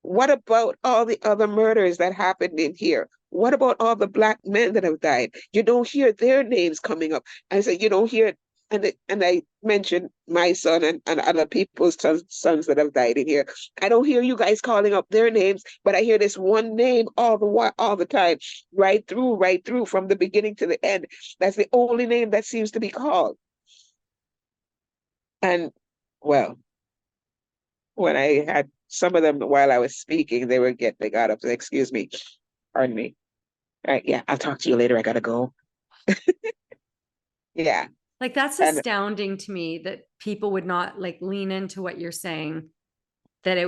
What about all the other murders that happened in here? What about all the Black men that have died? You don't hear their names coming up. I said, you don't hear, and I mentioned my son and other people's sons that have died in here. I don't hear you guys calling up their names, but I hear this one name all the time, right through from the beginning to the end. That's the only name that seems to be called. And well, when I had some of them while I was speaking, they got up. Excuse me, pardon me. All right, yeah, I'll talk to you later. I gotta go. Yeah. Like, that's And astounding to me that people would not like lean into what you're saying, that they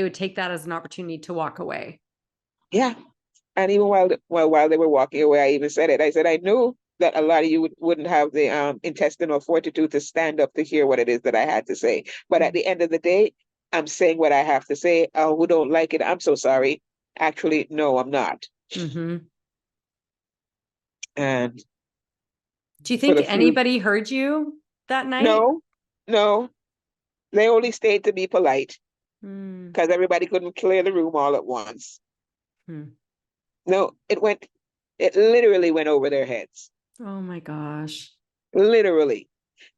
would take that as an opportunity to walk away. yeah. And even while they were walking away, I even said it. I said, I knew that a lot of you wouldn't have the intestinal fortitude to stand up to hear what it is that I had to say. But at the end of the day, I'm saying what I have to say. Who don't like it, I'm so sorry. Actually, no, I'm not. Mm-hmm. And do you for think the few, anybody heard you that night? no, no, they only stayed to be polite Mm. because everybody couldn't clear the room all at once. Hmm. No, it literally went over their heads. Oh my gosh. Literally.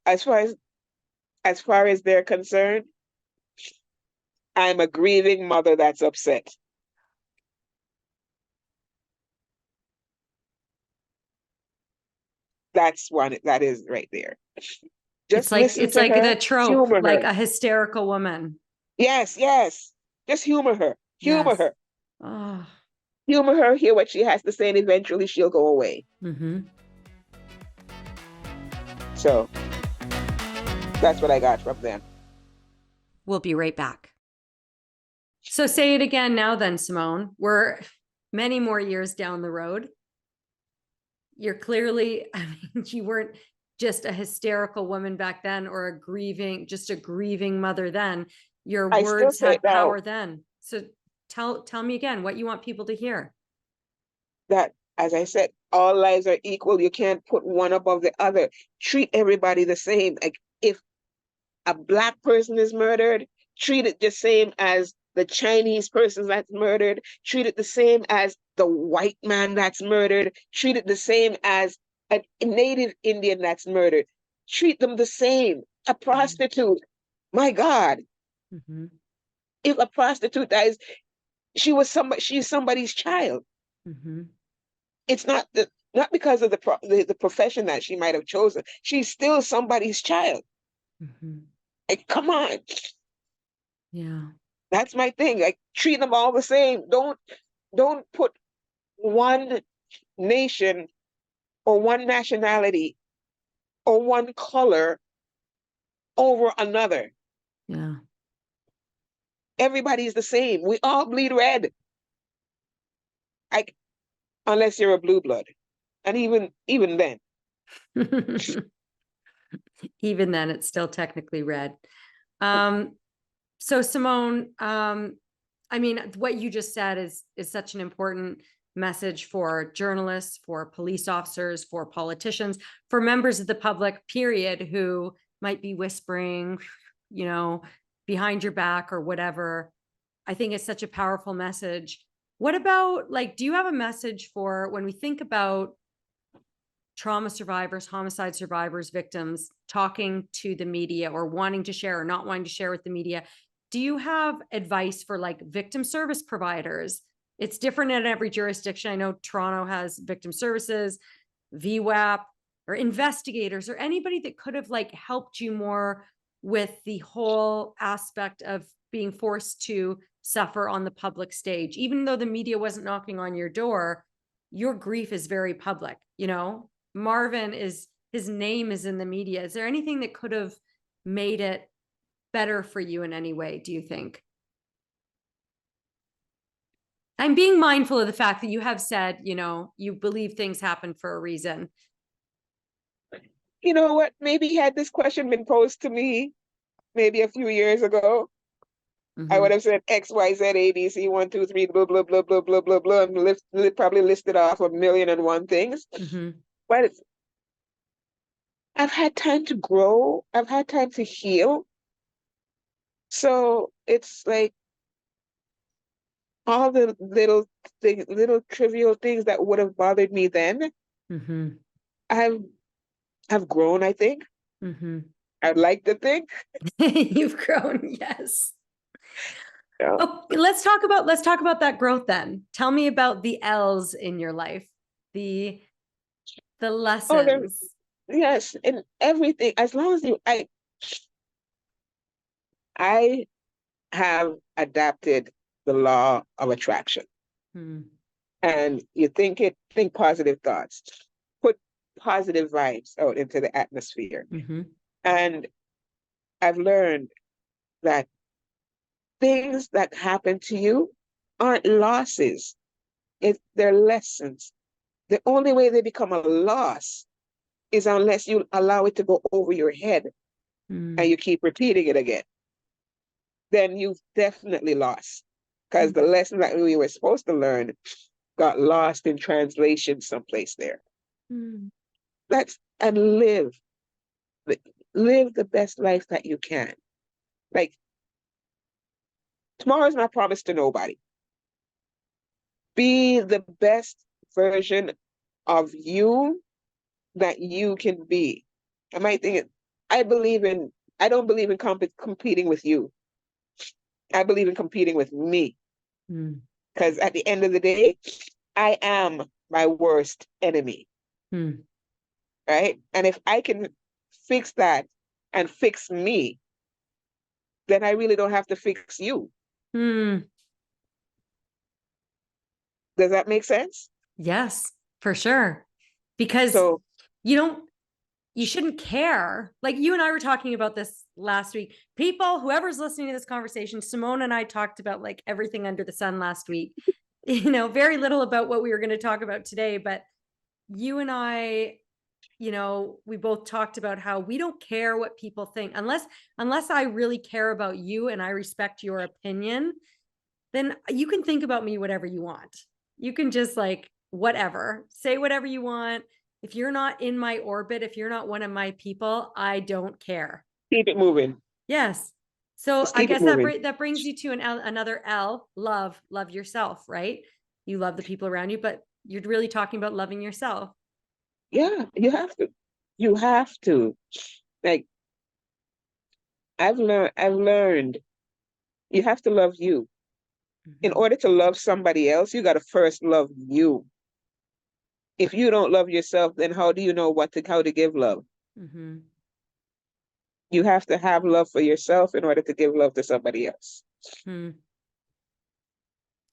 As far as they're concerned, I'm a grieving mother that's upset. That's one that is right there. Just listen It's to like her, the trope, humor like her. a hysterical woman. Yes, yes. Just humor her. Humor Yes. her. Oh. Humor her, hear what she has to say, and eventually she'll go away. Mm-hmm. So that's what I got from them. We'll be right back. So say it again now then, Semon. We're many more years down the road. You're clearly, I mean, you weren't just a hysterical woman back then or a grieving mother then. Your I still words say it had now. power then. So tell me again what you want people to hear. That, as I said, all lives are equal. You can't put one above the other. Treat everybody the same. Like if a Black person is murdered, treat it the same as the Chinese person that's murdered. Treat it the same as the white man that's murdered. Treat it the same as a native Indian that's murdered. Treat them the same. A prostitute, my God, Mm-hmm. if a prostitute dies, she's somebody's child. Mm-hmm. It's not because of the profession that she might have chosen. She's still somebody's child. Mm-hmm. Like, come on. Yeah. That's my thing. Like, treat them all the same. Don't put one nation or one nationality or one color over another. Yeah. Everybody's the same. We all bleed red. Like, unless you're a blue blood. And even then. Even then, it's still technically red. So Semon, I mean, what you just said is such an important message for journalists, for police officers, for politicians, for members of the public, period, who might be whispering, behind your back or whatever. I think it's such a powerful message. What about, like, do you have a message for when we think about trauma survivors, homicide survivors, victims talking to the media or wanting to share or not wanting to share with the media? Do you have advice for like victim service providers? It's different in every jurisdiction. I know Toronto has victim services, VWAP, or investigators, or anybody that could have like helped you more with the whole aspect of being forced to suffer on the public stage. Even though the media wasn't knocking on your door, your grief is very public, Marvin his name is in the media. Is there anything that could have made it better for you in any way, do you think? I'm being mindful of the fact that you have said, you believe things happen for a reason. You know what? Maybe had this question been posed to me maybe a few years ago, I would have said X, Y, Z, A, B, C, 1, 2, 3, blah, blah, blah, blah, blah, blah, blah, and probably listed off 1,000,001 things. But I've had time to grow. I've had time to heal. So it's like all the little things, little trivial things that would have bothered me then. I've grown, I think. I'd like to think. You've grown, yes. Yeah. Okay, let's talk about that growth then. Tell me about the L's in your life, the lessons. Yes, in everything. As long as I have adapted the law of attraction. And you think positive thoughts, put positive vibes out into the atmosphere. And I've learned that things that happen to you aren't losses. They're lessons. The only way they become a loss is unless you allow it to go over your head and you keep repeating it again. Then you've definitely lost, because the lesson that we were supposed to learn got lost in translation someplace there. And live the best life that you can. Like, tomorrow's not promised to nobody. Be the best version of you that you can be. I might think I don't believe in competing with you. I believe in competing with me. Because at the end of the day, I am my worst enemy. Right? And if I can fix that and fix me, then I really don't have to fix you. Does that make sense? Yes, for sure. Because you shouldn't care. Like, you and I were talking about this last week. People, whoever's listening to this conversation, Simone and I talked about like everything under the sun last week. Very little about what we were going to talk about today, but you and I, we both talked about how we don't care what people think unless I really care about you and I respect your opinion. then you can think about me whatever you want. You can just like, whatever, say whatever you want. If you're not in my orbit, if you're not one of my people, I don't care. Keep it moving. Yes. So Just I keep it guess moving. that brings you to another L, love yourself, right? You love the people around you, but you're really talking about loving yourself. Yeah, you have to. You have to. Like, I've learned you have to love you. In order to love somebody else, you got to first love you. If you don't love yourself, then how do you know how to give love? Mm-hmm. You have to have love for yourself in order to give love to somebody else. Hmm.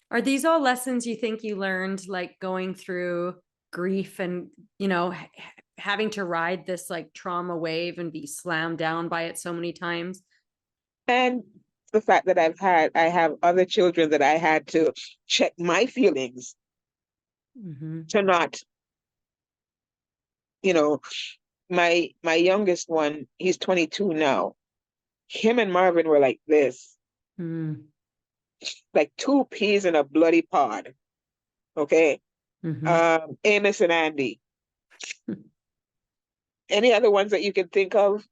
Are these all lessons you think you learned, like going through grief and, having to ride this like trauma wave and be slammed down by it so many times? And the fact that I have other children that I had to check my feelings Mm-hmm. to not, you know, my youngest one, he's 22 now. Him and Marvin were like this, Mm-hmm. like two peas in a bloody pod. Okay. Mm-hmm. Amos and Andy. Any other ones that you can think of?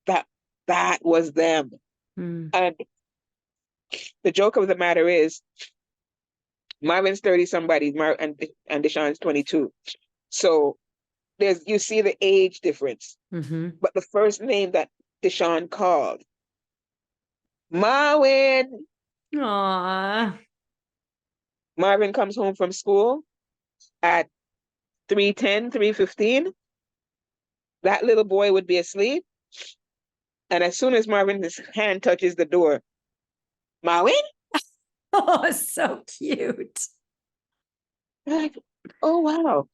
That that was them. Mm-hmm. And the joke of the matter is, Marvin's 30 somebody, and Deshaun's 22. So you see the age difference. Mm-hmm. But the first name that Deshaun called, Marvin. Aww. Marvin comes home from school at 3:10, 3:15. That little boy would be asleep. And as soon as Marvin's hand touches the door, Marvin? Oh, so cute. Like, oh wow.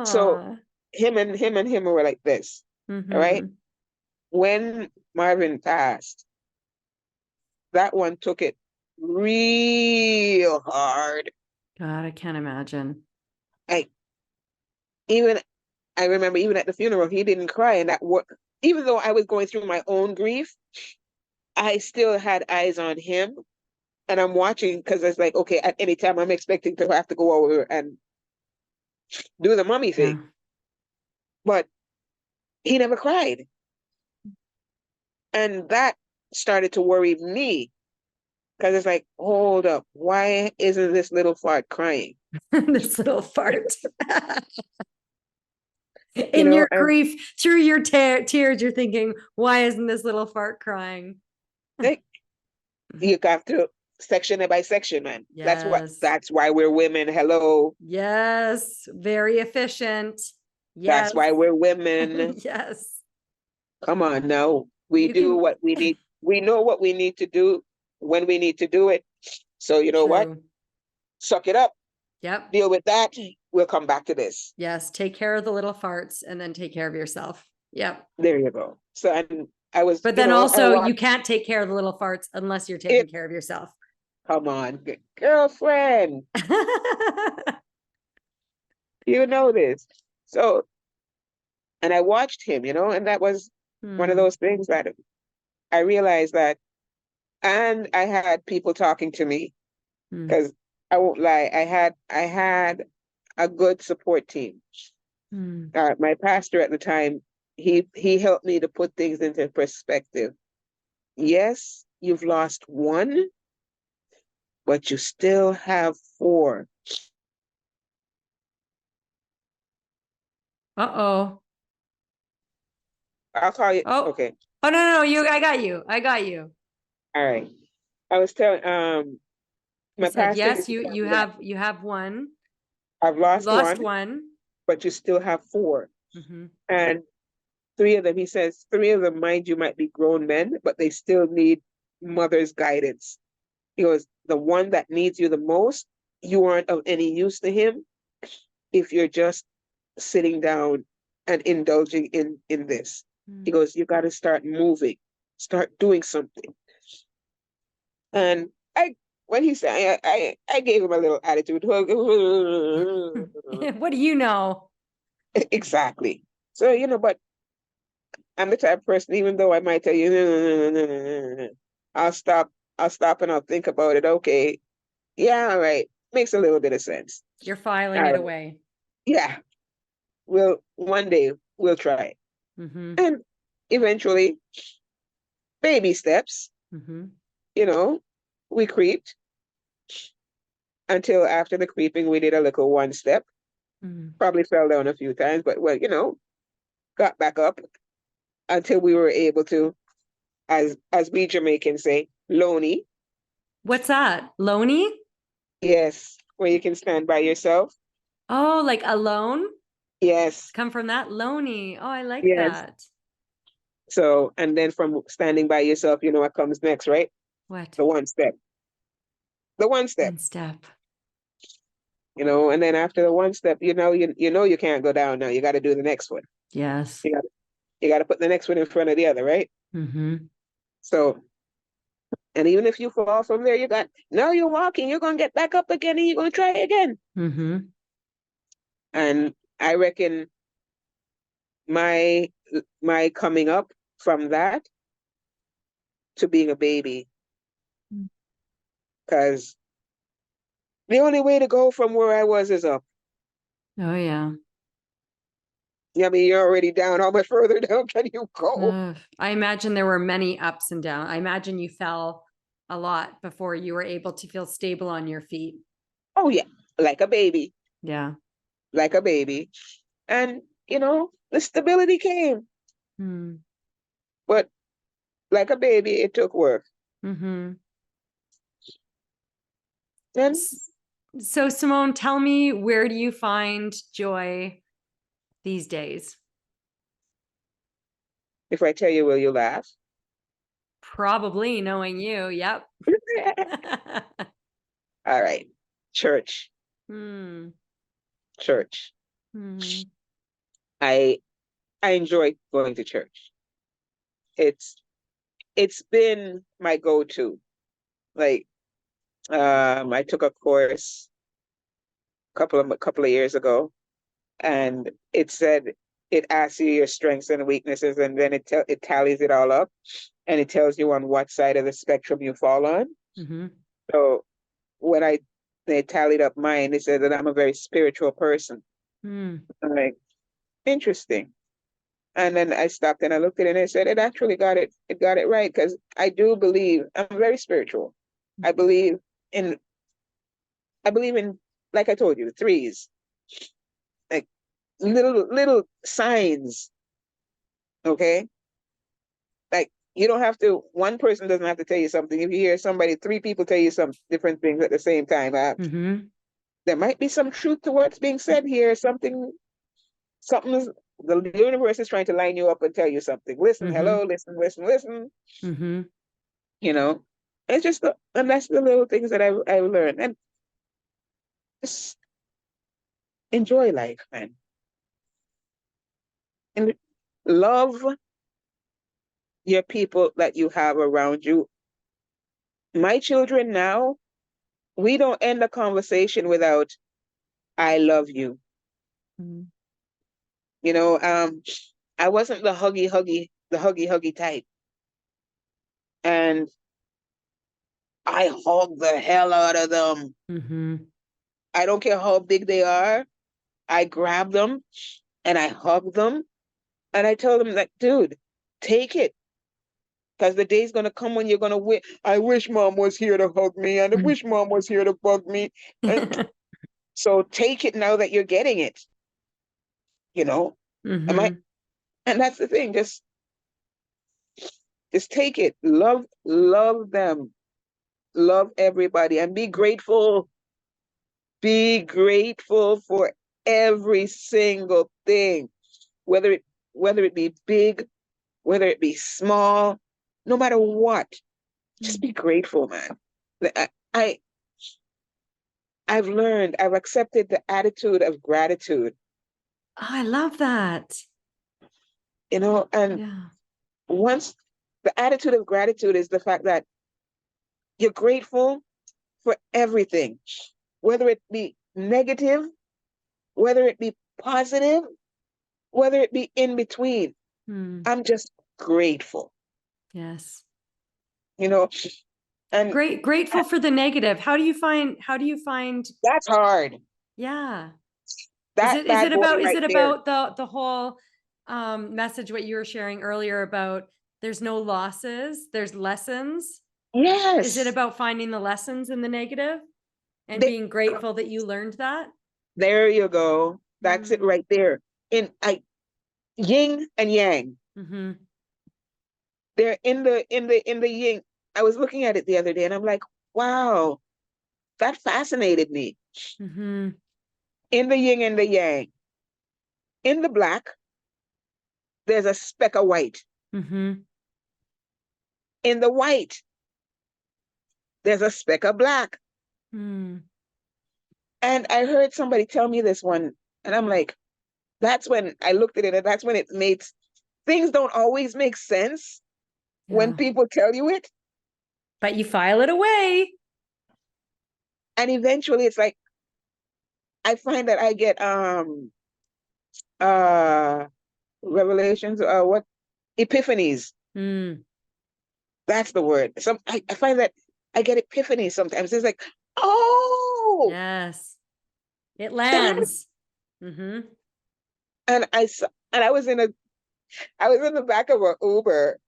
So Aww. him were like this. All right. Mm-hmm. When Marvin passed, that one took it real hard. God, I can't imagine. Like, even I remember even at the funeral, he didn't cry. And even though I was going through my own grief, I still had eyes on him. And I'm watching because it's like, okay, at any time I'm expecting to have to go over and do the mummy Yeah. thing. But he never cried. And that started to worry me because it's like, hold up, why isn't this little fart crying? This little fart. You In know, your grief, through your tears, you're thinking, why isn't this little fart crying? like, you got to section it by section, man. Yes. That's why we're women. Hello. Yes. Very efficient. That's Yes. why we're women. Yes. Come on now. We You do can. what we need. We know what we need to do when we need to do it. So you know what? True. Suck it up. Yep. Deal with that. We'll come back to this. Yes. Take care of the little farts and then take care of yourself. Yep. There you go. So and I was, But you then know, also, you can't take care of the little farts unless you're taking care of yourself. come on, girlfriend. You know this. So, and I watched him, and that was one of those things that I realized that, and I had people talking to me because I won't lie, I had a good support team. My pastor at the time, he helped me to put things into perspective. Yes, you've lost one, but you still have four. Uh-oh. I'll call you. Oh. Okay. Oh, no, I got you. All right. I was telling You my said, pastor yes, used to tell you me that have one. I've You lost lost one, one. but you still have four. Mm-hmm. And three of them, he says, three of them, mind you, might be grown men, but they still need mother's guidance. He goes, the one that needs you the most, you aren't of any use to him if you're just sitting down and indulging in this. He goes, you got to start moving, start doing something. And when he said, I gave him a little attitude. What do you know? Exactly. So, but I'm the type of person, even though I might tell you, I'll stop and I'll think about it. Okay, Yeah, all right. Makes a little bit of sense. You're All filing it right. away. Yeah, one day we'll try it. Mm-hmm. And eventually, baby steps, Mm-hmm. you know, we creeped until after the creeping, we did a little one step. Mm-hmm. Probably fell down a few times, but well, got back up until we were able to, as we Jamaicans say, loney. What's that? Loney? Yes, where you can stand by yourself. Oh, like alone? Yes, Come from that? Loney. Oh, I like yes. that. So, and then from standing by yourself, you know what comes next, right? What? The one step. The one step, One step. and then after the one step, you can't go down now. You got to do the next one. Yes. You got you got to put the next one in front of the other, right? Mm-hmm. So, and even if you fall from there, now you're walking, you're going to get back up again and you're going to try again. Mm-hmm. And I reckon my my coming up from that to being a baby, because the only way to go from where I was is up. Oh, yeah. I mean, you're already down. How much further down can you go? I imagine there were many ups and downs. I imagine you fell a lot before you were able to feel stable on your feet. Oh, yeah, like a baby, Yeah. like a baby. And, the stability came. Mm. But like a baby, it took work. Mm-hmm. And So, Semon, tell me, where do you find joy these days? if I tell you, will you laugh? Probably, knowing you. Yep. All right. Church, Hmm. church. Hmm. I I enjoy going to church. It's it's been my go-to. Like, I took a course a couple of years ago, and it said it asks you your strengths and weaknesses, and then it tallies it all up, and it tells you on what side of the spectrum you fall on. Mm-hmm. So when they tallied up mine, it said that I'm a very spiritual person. Mm. I'm like, interesting. And then I stopped and I looked at it and I said, it actually got it right, because I do believe I'm very spiritual. I believe in, I believe in, like I told you, threes, like little signs. Okay. Like, you don't have to, one person doesn't have to tell you something. If you hear three people tell you some different things at the same time, Mm-hmm. there might be some truth to what's being said here. Something's, the universe is trying to line you up and tell you something. Listen, Mm-hmm. hello, listen, listen, listen. Mm-hmm. You know, it's just and that's the little things that I've learned, and just enjoy life, man, and love your people that you have around you. My children now, we don't end a conversation without "I love you." Mm-hmm. You know, I wasn't the huggy type, and I hug the hell out of them. Mm-hmm. I don't care how big they are. I grab them and I hug them, and I tell them that, dude, take it. Because the day's gonna come when you're gonna wish. I wish mom was here to hug me, and I wish mom was here to bug me. And so take it now that you're getting it. You know, am I? Mm-hmm. And that's the thing. Just take it. Love them. Love everybody, and be grateful. Be grateful for every single thing, whether it be big, whether it be small, no matter what. Just be grateful, man. I I've learned, I've accepted the attitude of gratitude, Oh, I love that. and Yeah. once the attitude of gratitude is the fact that you're grateful for everything, whether it be negative, whether it be positive, whether it be in between. Mm. I'm just grateful, Yes. you know, And Grateful for the negative. How do you find, that's hard. yeah. That Is bad it boy about, right there. the whole message, what you were sharing earlier about there's no losses, there's lessons? Is it Yes. about finding the lessons in the negative and They, being grateful that you learned that? there you go. That's it right there. In yin and yang. Mm-hmm. They're in the yin. I was looking at it the other day and I'm like, wow, that fascinated me. Mm-hmm. In the yin and the yang. In the black, there's a speck of white. Mm-hmm. In the white, there's a speck of black. Mm. And I heard somebody tell me this one, and I'm like, that's when I looked at it, and that's when it makes things don't always make sense when Yeah. people tell you it. But you file it away. And eventually it's like I find that I get uh revelations, what epiphanies. Mm. That's the word. I find that I get epiphanies sometimes. It's like, oh, Yes. It that, lands. Mm-hmm. and I was I was in the back of an Uber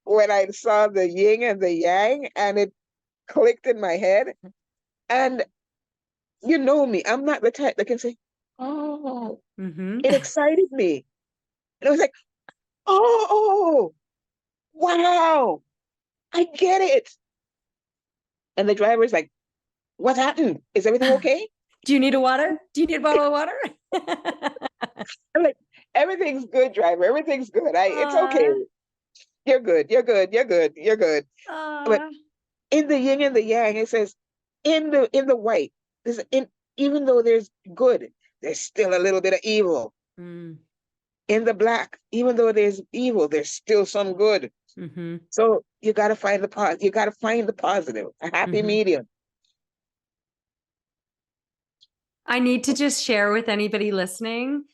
when I saw the yin and the yang, and it clicked in my head. And you know me, I'm not the type that can say, oh, Mm-hmm. it excited me. And I was like, oh, wow, I get it. And the driver's like, what happened? Is everything okay? Do you need a water? Do you need a bottle of water? I'm like, everything's good, driver. Everything's good. It's okay. uh, You're good. You're good. You're good. You're good. But uh, in the yin and the yang, it says in the white, there's even though there's good, there's still a little bit of evil. mm, In the black, even though there's evil, there's still some good. mm-hmm, So you gotta find you gotta find the positive, a happy mm-hmm. medium. I need to just share with anybody listening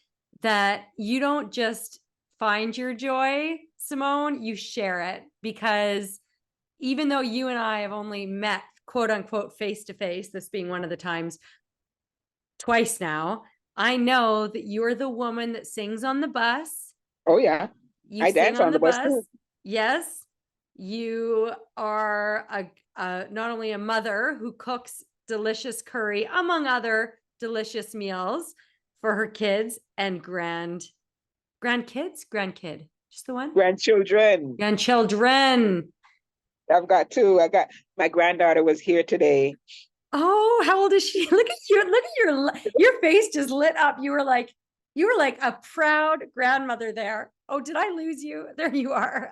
that you don't just find your joy, Semon, you share it, because even though you and I have only met, quote unquote, face to face, this being one of the times twice now, I know that you're the woman that sings on the bus. Oh yeah. You I sing dance on on the the bus bus. too. Yes. You are not only a mother who cooks delicious curry, among other delicious meals for her kids and grandkid, just the one? Grandchildren. Grandchildren. I've got two. I got my granddaughter was here today. Oh, how old is she? Look at your face just lit up. You were like a proud grandmother there. Oh, did I lose you? There you are.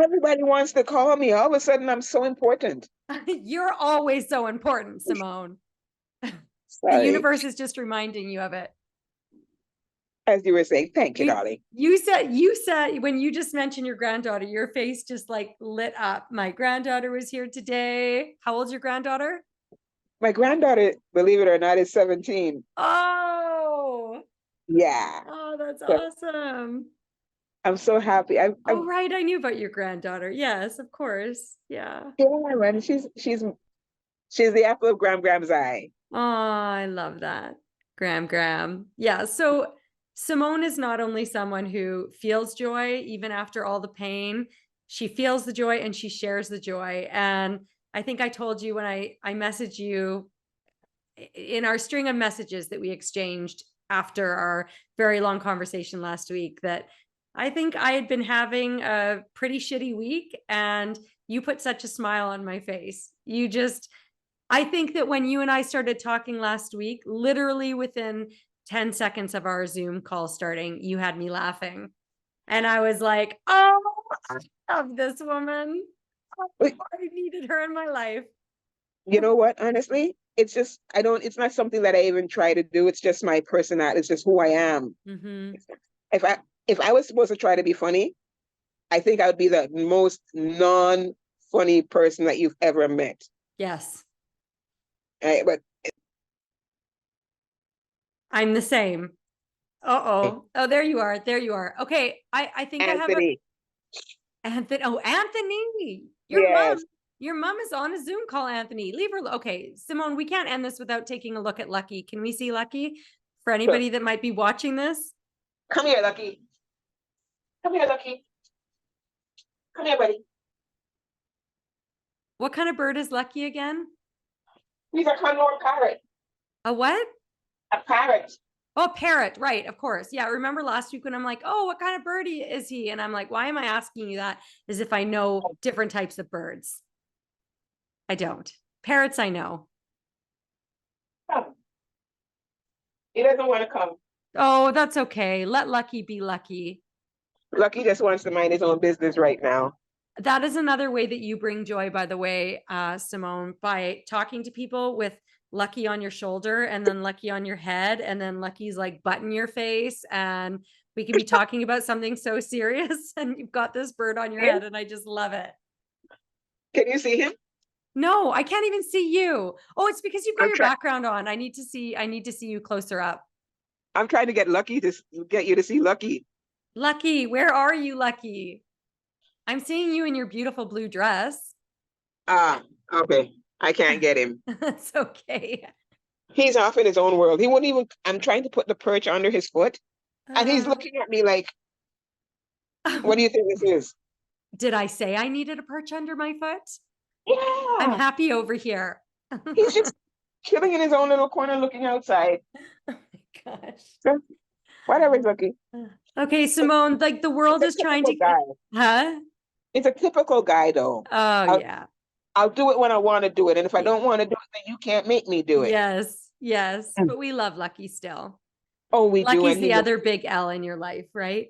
Everybody wants to call me. All of a sudden, I'm so important. You're always so important, Semon. The Sorry. universe is just reminding you of it. As you were saying, thank you, You darling. you said when you just mentioned your granddaughter, your face just like lit up. My granddaughter was here today. How old's your granddaughter? My granddaughter, believe it or not, is 17. Oh, Yeah. that's So awesome. I'm so happy. Oh, right. I knew about your granddaughter. Yes, of course. Yeah. yeah, man. She's the apple of Gram's eye. Oh, I love that. Graham. Yeah. So Semon is not only someone who feels joy even after all the pain, she feels the joy and she shares the joy. And I think I told you when I messaged you in our string of messages that we exchanged after our very long conversation last week that I think I had been having a pretty shitty week and you put such a smile on my face. I think that when you and I started talking last week, literally within 10 seconds of our Zoom call starting, you had me laughing. And I was like, oh, I love this woman. Oh, I needed her in my life. You know what? Honestly, it's not something that I even try to do. It's just my personality. It's just who I am. Mm-hmm. If I was supposed to try to be funny, I think I would be the most non-funny person that you've ever met. Yes. Right? But I'm the same. Oh, there you are. There you are. Okay. I think Anthony, Anthony. Oh, Anthony, your yes, mom. Your mom is on a Zoom call, Anthony. Leave her. Okay, Semon, we can't end this without taking a look at Lucky. Can we see Lucky? For anybody that might be watching this. Come here, Lucky. Come here, Lucky. Come here, buddy. What kind of bird is Lucky again? He's a condor parrot. A what? A parrot. Oh, parrot, right, of course. Yeah, remember last week when I'm like, oh, what kind of bird is he? And I'm like, why am I asking you that? As if I know different types of birds. I don't. Parrots, I know. Come. He doesn't want to come. Oh, that's okay. Let Lucky be Lucky. Lucky just wants to mind his own business right now. That is another way that you bring joy, by the way, Semon, by talking to people with Lucky on your shoulder and then Lucky on your head and then Lucky's like butt in your face, and we can be talking about something so serious and you've got this bird on your head and I just love it. Can you see him? No, I can't even see you. Oh, it's because you've got your background on. I need to see you closer up. I'm trying to get Lucky to get you to see Lucky. Lucky, where are you, Lucky? I'm seeing you in your beautiful blue dress. Okay. I can't get him. That's okay. He's off in his own world. He won't even, I'm trying to put the perch under his foot and he's looking at me like, what do you think this is? Did I say I needed a perch under my foot? Yeah. I'm happy over here. He's just chilling in his own little corner looking outside. Oh my gosh. So, whatever, Lucky. Okay, Semon, like the world is trying to guy. Huh? It's a typical guy though. Oh, yeah. I'll do it when I want to do it. And if I don't want to do it, then you can't make me do it. Yes, yes. But we love Lucky still. Oh, we do. Lucky's the other big L in your life, right?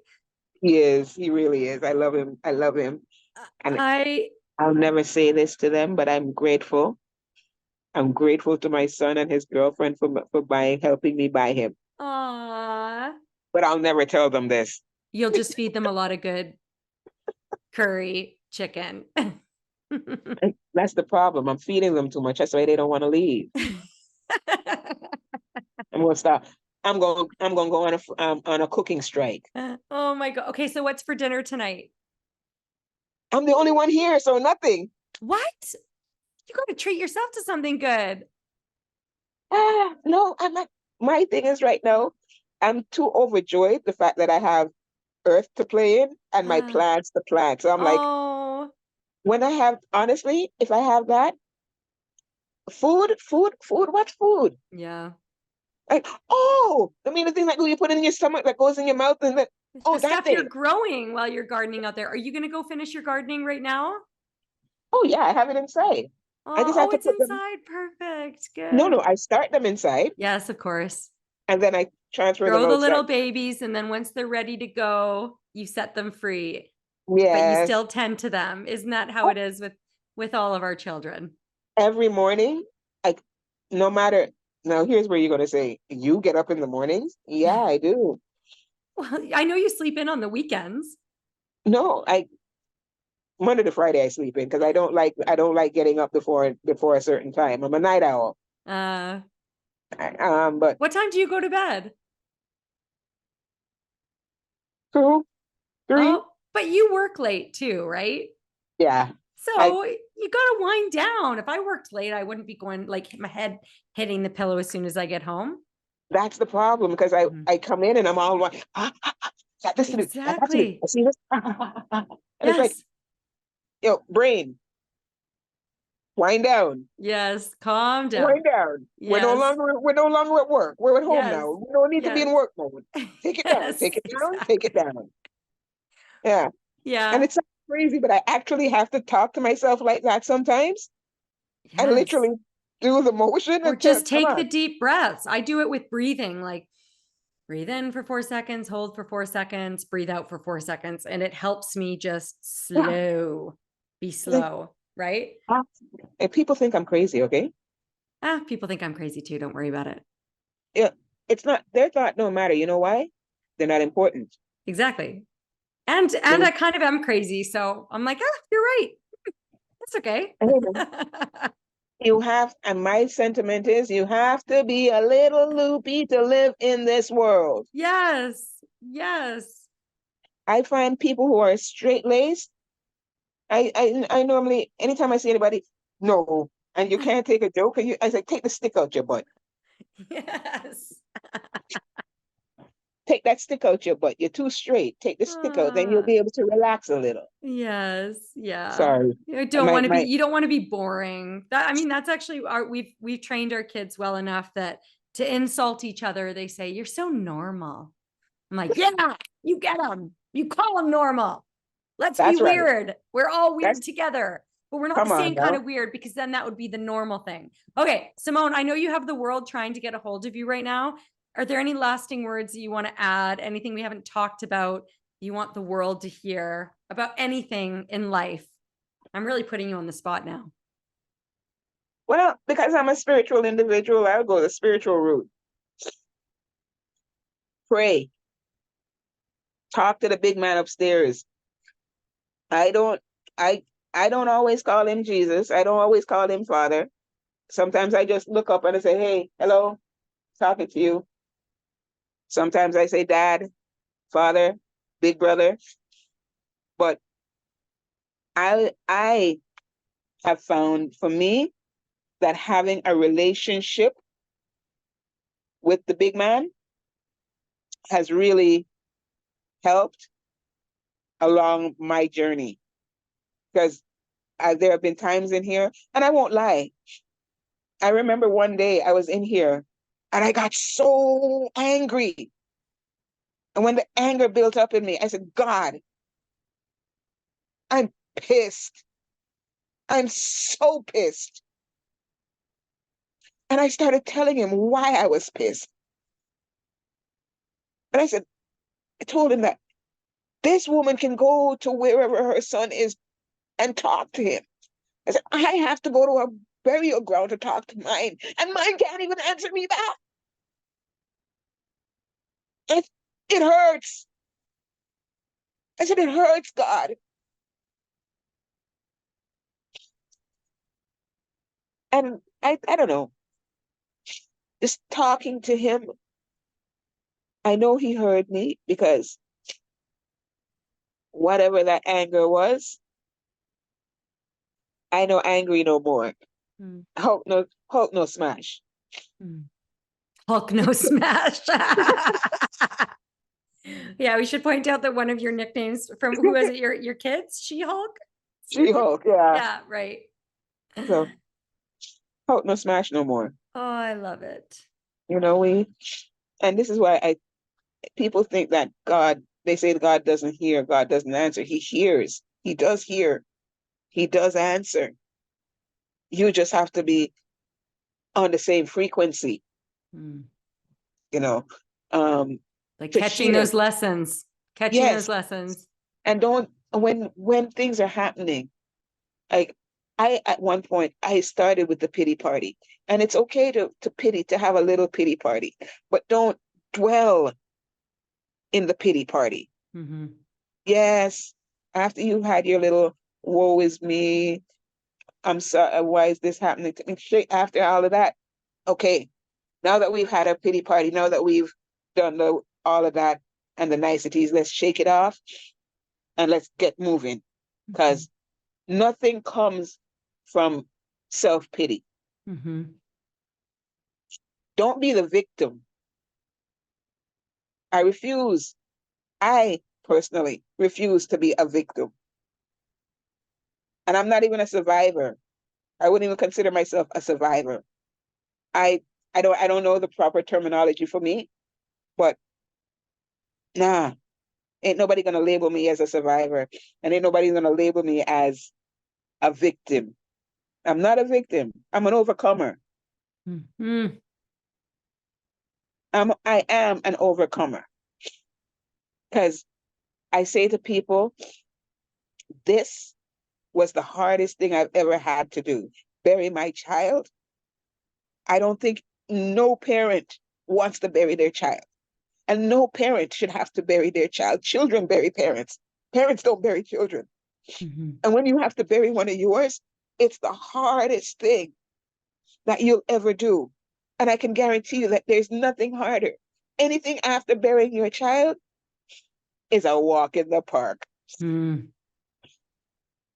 He is. He really is. I love him. I love him. And I'll never say this to them, but I'm grateful. I'm grateful to my son and his girlfriend for helping me buy him. Aww. But I'll never tell them this. You'll just feed them a lot of good curry chicken. That's the problem. I'm feeding them too much. That's why they don't want to leave. I'm gonna stop. I'm gonna go on a cooking strike. Oh my God. Okay, so what's for dinner tonight? I'm the only one here, so nothing. What? You got to treat yourself to something good. No, I'm not. My thing is right now, I'm too overjoyed the fact that I have earth to play in and my plants to plant. So I'm like, when I have, honestly, if I have that, food, what's food? Yeah. Like, I mean, the thing that you put in your stomach that goes in your mouth and that, the stuff you're growing while you're gardening out there. Are you going to go finish your gardening right now? Oh yeah, I have it inside. I just have to it's inside. Perfect. Good. No, I start them inside. Yes, of course. And then I transfer them outside. Grow the little babies, and then once they're ready to go, you set them free. Yeah. But you still tend to them. Isn't that how it is with all of our children? Every morning, no matter. Now, here's where you're going to say, you get up in the mornings? Yeah, I do. Well, I know you sleep in on the weekends. No, Monday to Friday I sleep in because I don't like getting up before a certain time. I'm a night owl. But what time do you go to bed? 2, 3. Oh, but you work late too, right? Yeah. So you got to wind down. If I worked late, I wouldn't be going like my head hitting the pillow as soon as I get home. That's the problem because I come in and I'm all like, exactly. I see this. And it's like, brain, wind down. Yes, calm down. Wind down. Yes. We're no longer at work. We're at home now. We don't need to be in work mode. Take it down. Take it down. Exactly. Take it down. Yeah. Yeah. And it's crazy, but I actually have to talk to myself like that sometimes. Yes. And literally do the motion. Or just take the deep breaths. I do it with breathing, like breathe in for 4 seconds, hold for 4 seconds, breathe out for 4 seconds. And it helps me just be slow, right? And people think I'm crazy, okay? People think I'm crazy too. Don't worry about it. Yeah, it's not, their thought don't matter. You know why? They're not important. Exactly. And I kind of am crazy. So I'm like, you're right. That's okay. And my sentiment is you have to be a little loopy to live in this world. Yes. Yes. I find people who are straight-laced, I normally, anytime I see anybody, no, and you can't take a joke, and I say, take the stick out your butt. Yes. Take that stick out your butt. You're too straight. Take the stick out, then you'll be able to relax a little. Yes. Yeah. Sorry. You don't want to be, you don't want to be boring. That, I mean, that's actually we've trained our kids well enough that to insult each other, they say, you're so normal. I'm like, yeah, you get them. You call them normal. Let's be That's right. weird. We're all weird together, but we're not Come the on same kind now. of weird, because then that would be the normal thing. Okay, Semon, I know you have the world trying to get a hold of you right now. Are there any lasting words that you want to add? Anything we haven't talked about you want the world to hear about anything in life? I'm really putting you on the spot now. Well, because I'm a spiritual individual, I'll go the spiritual route. Pray. Talk to the big man upstairs. I don't always call him Jesus. I don't always call him Father. Sometimes I just look up and I say, hey, hello, talking to you. Sometimes I say Dad, Father, Big Brother. But I have found, for me, that having a relationship with the big man has really helped along my journey. Because there have been times in here, and I won't lie, I remember one day I was in here and I got so angry. And when the anger built up in me, I said, God, I'm pissed. I'm so pissed. And I started telling him why I was pissed. And I told him that this woman can go to wherever her son is and talk to him. I said, I have to go to a burial ground to talk to mine, and mine can't even answer me back. It hurts. I said, it hurts, God. And I don't know, just talking to him, I know he heard me, because whatever that anger was, I know angry no more. Hulk no smash. Hulk no smash. Yeah, we should point out that one of your nicknames from, who was it, your kids? She-Hulk? She-Hulk, yeah. Yeah, right. So Hulk no smash no more. Oh, I love it. You know, and this is why people think that God, they say God doesn't hear, God doesn't answer. He hears. He does hear. He does answer. You just have to be on the same frequency. You know, like catching those lessons. Catching those lessons. And don't, when things are happening, like at one point I started with the pity party. And it's okay to pity, to have a little pity party, but don't dwell in the pity party. Yes, after you've had your little woe is me, I'm sorry, why is this happening to me? After all of that, okay, now that we've had a pity party, now that we've done all of that and the niceties, let's shake it off and let's get moving. Because nothing comes from self-pity. Don't be the victim. I personally refuse to be a victim. And I'm not even a survivor. I wouldn't even consider myself a survivor. I don't know the proper terminology for me, but nah, ain't nobody gonna label me as a survivor, and ain't nobody gonna label me as a victim. I'm not a victim. I'm an overcomer. I am an overcomer. Because I say to people, this was the hardest thing I've ever had to do. Bury my child. I don't think no parent wants to bury their child. And no parent should have to bury their child. Children bury parents. Parents don't bury children. And when you have to bury one of yours, it's the hardest thing that you'll ever do. And I can guarantee you that there's nothing harder. Anything after burying your child is a walk in the park.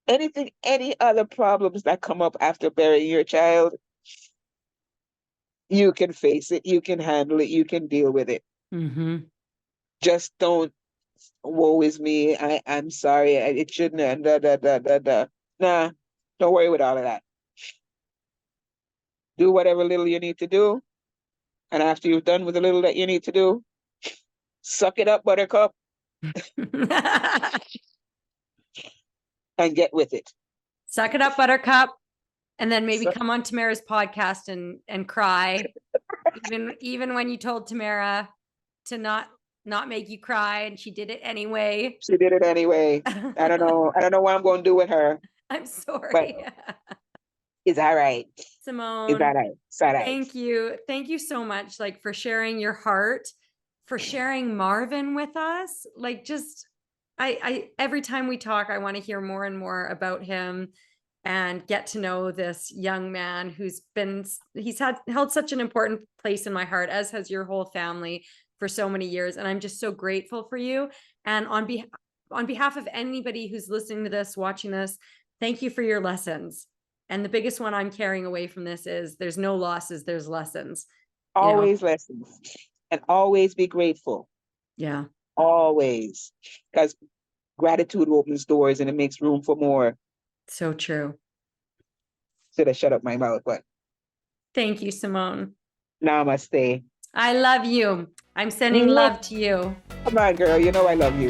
any other problems that come up after burying your child, you can face it, you can handle it, you can deal with it. Mm-hmm. Just don't, woe is me, I'm sorry, it shouldn't have, da. Nah, don't worry with all of that. Do whatever little you need to do. And after you've done with the little that you need to do, suck it up, buttercup, and get with it. Suck it up, buttercup. And then maybe So- come on Tamara's podcast and cry. even when you told Tamara to not make you cry, and she did it anyway. She did it anyway. I don't know what I'm going to do with her. I'm sorry. But it's all right. Semon, It's all right. It's all right. thank you so much, like, for sharing your heart, for sharing Marvin with us. Like, just I every time we talk, I want to hear more and more about him and get to know this young man he's held such an important place in my heart, as has your whole family, for so many years. And I'm just so grateful for you. And on behalf of anybody who's listening to this, watching this, thank you for your lessons. And the biggest one I'm carrying away from this is there's no losses, there's lessons. Always lessons. And always be grateful. Yeah. Always. Because gratitude opens doors and it makes room for more. So true. Should have shut up my mouth, but thank you, Semon. Namaste. I love you. I'm sending love to you. Come on, girl. You know I love you.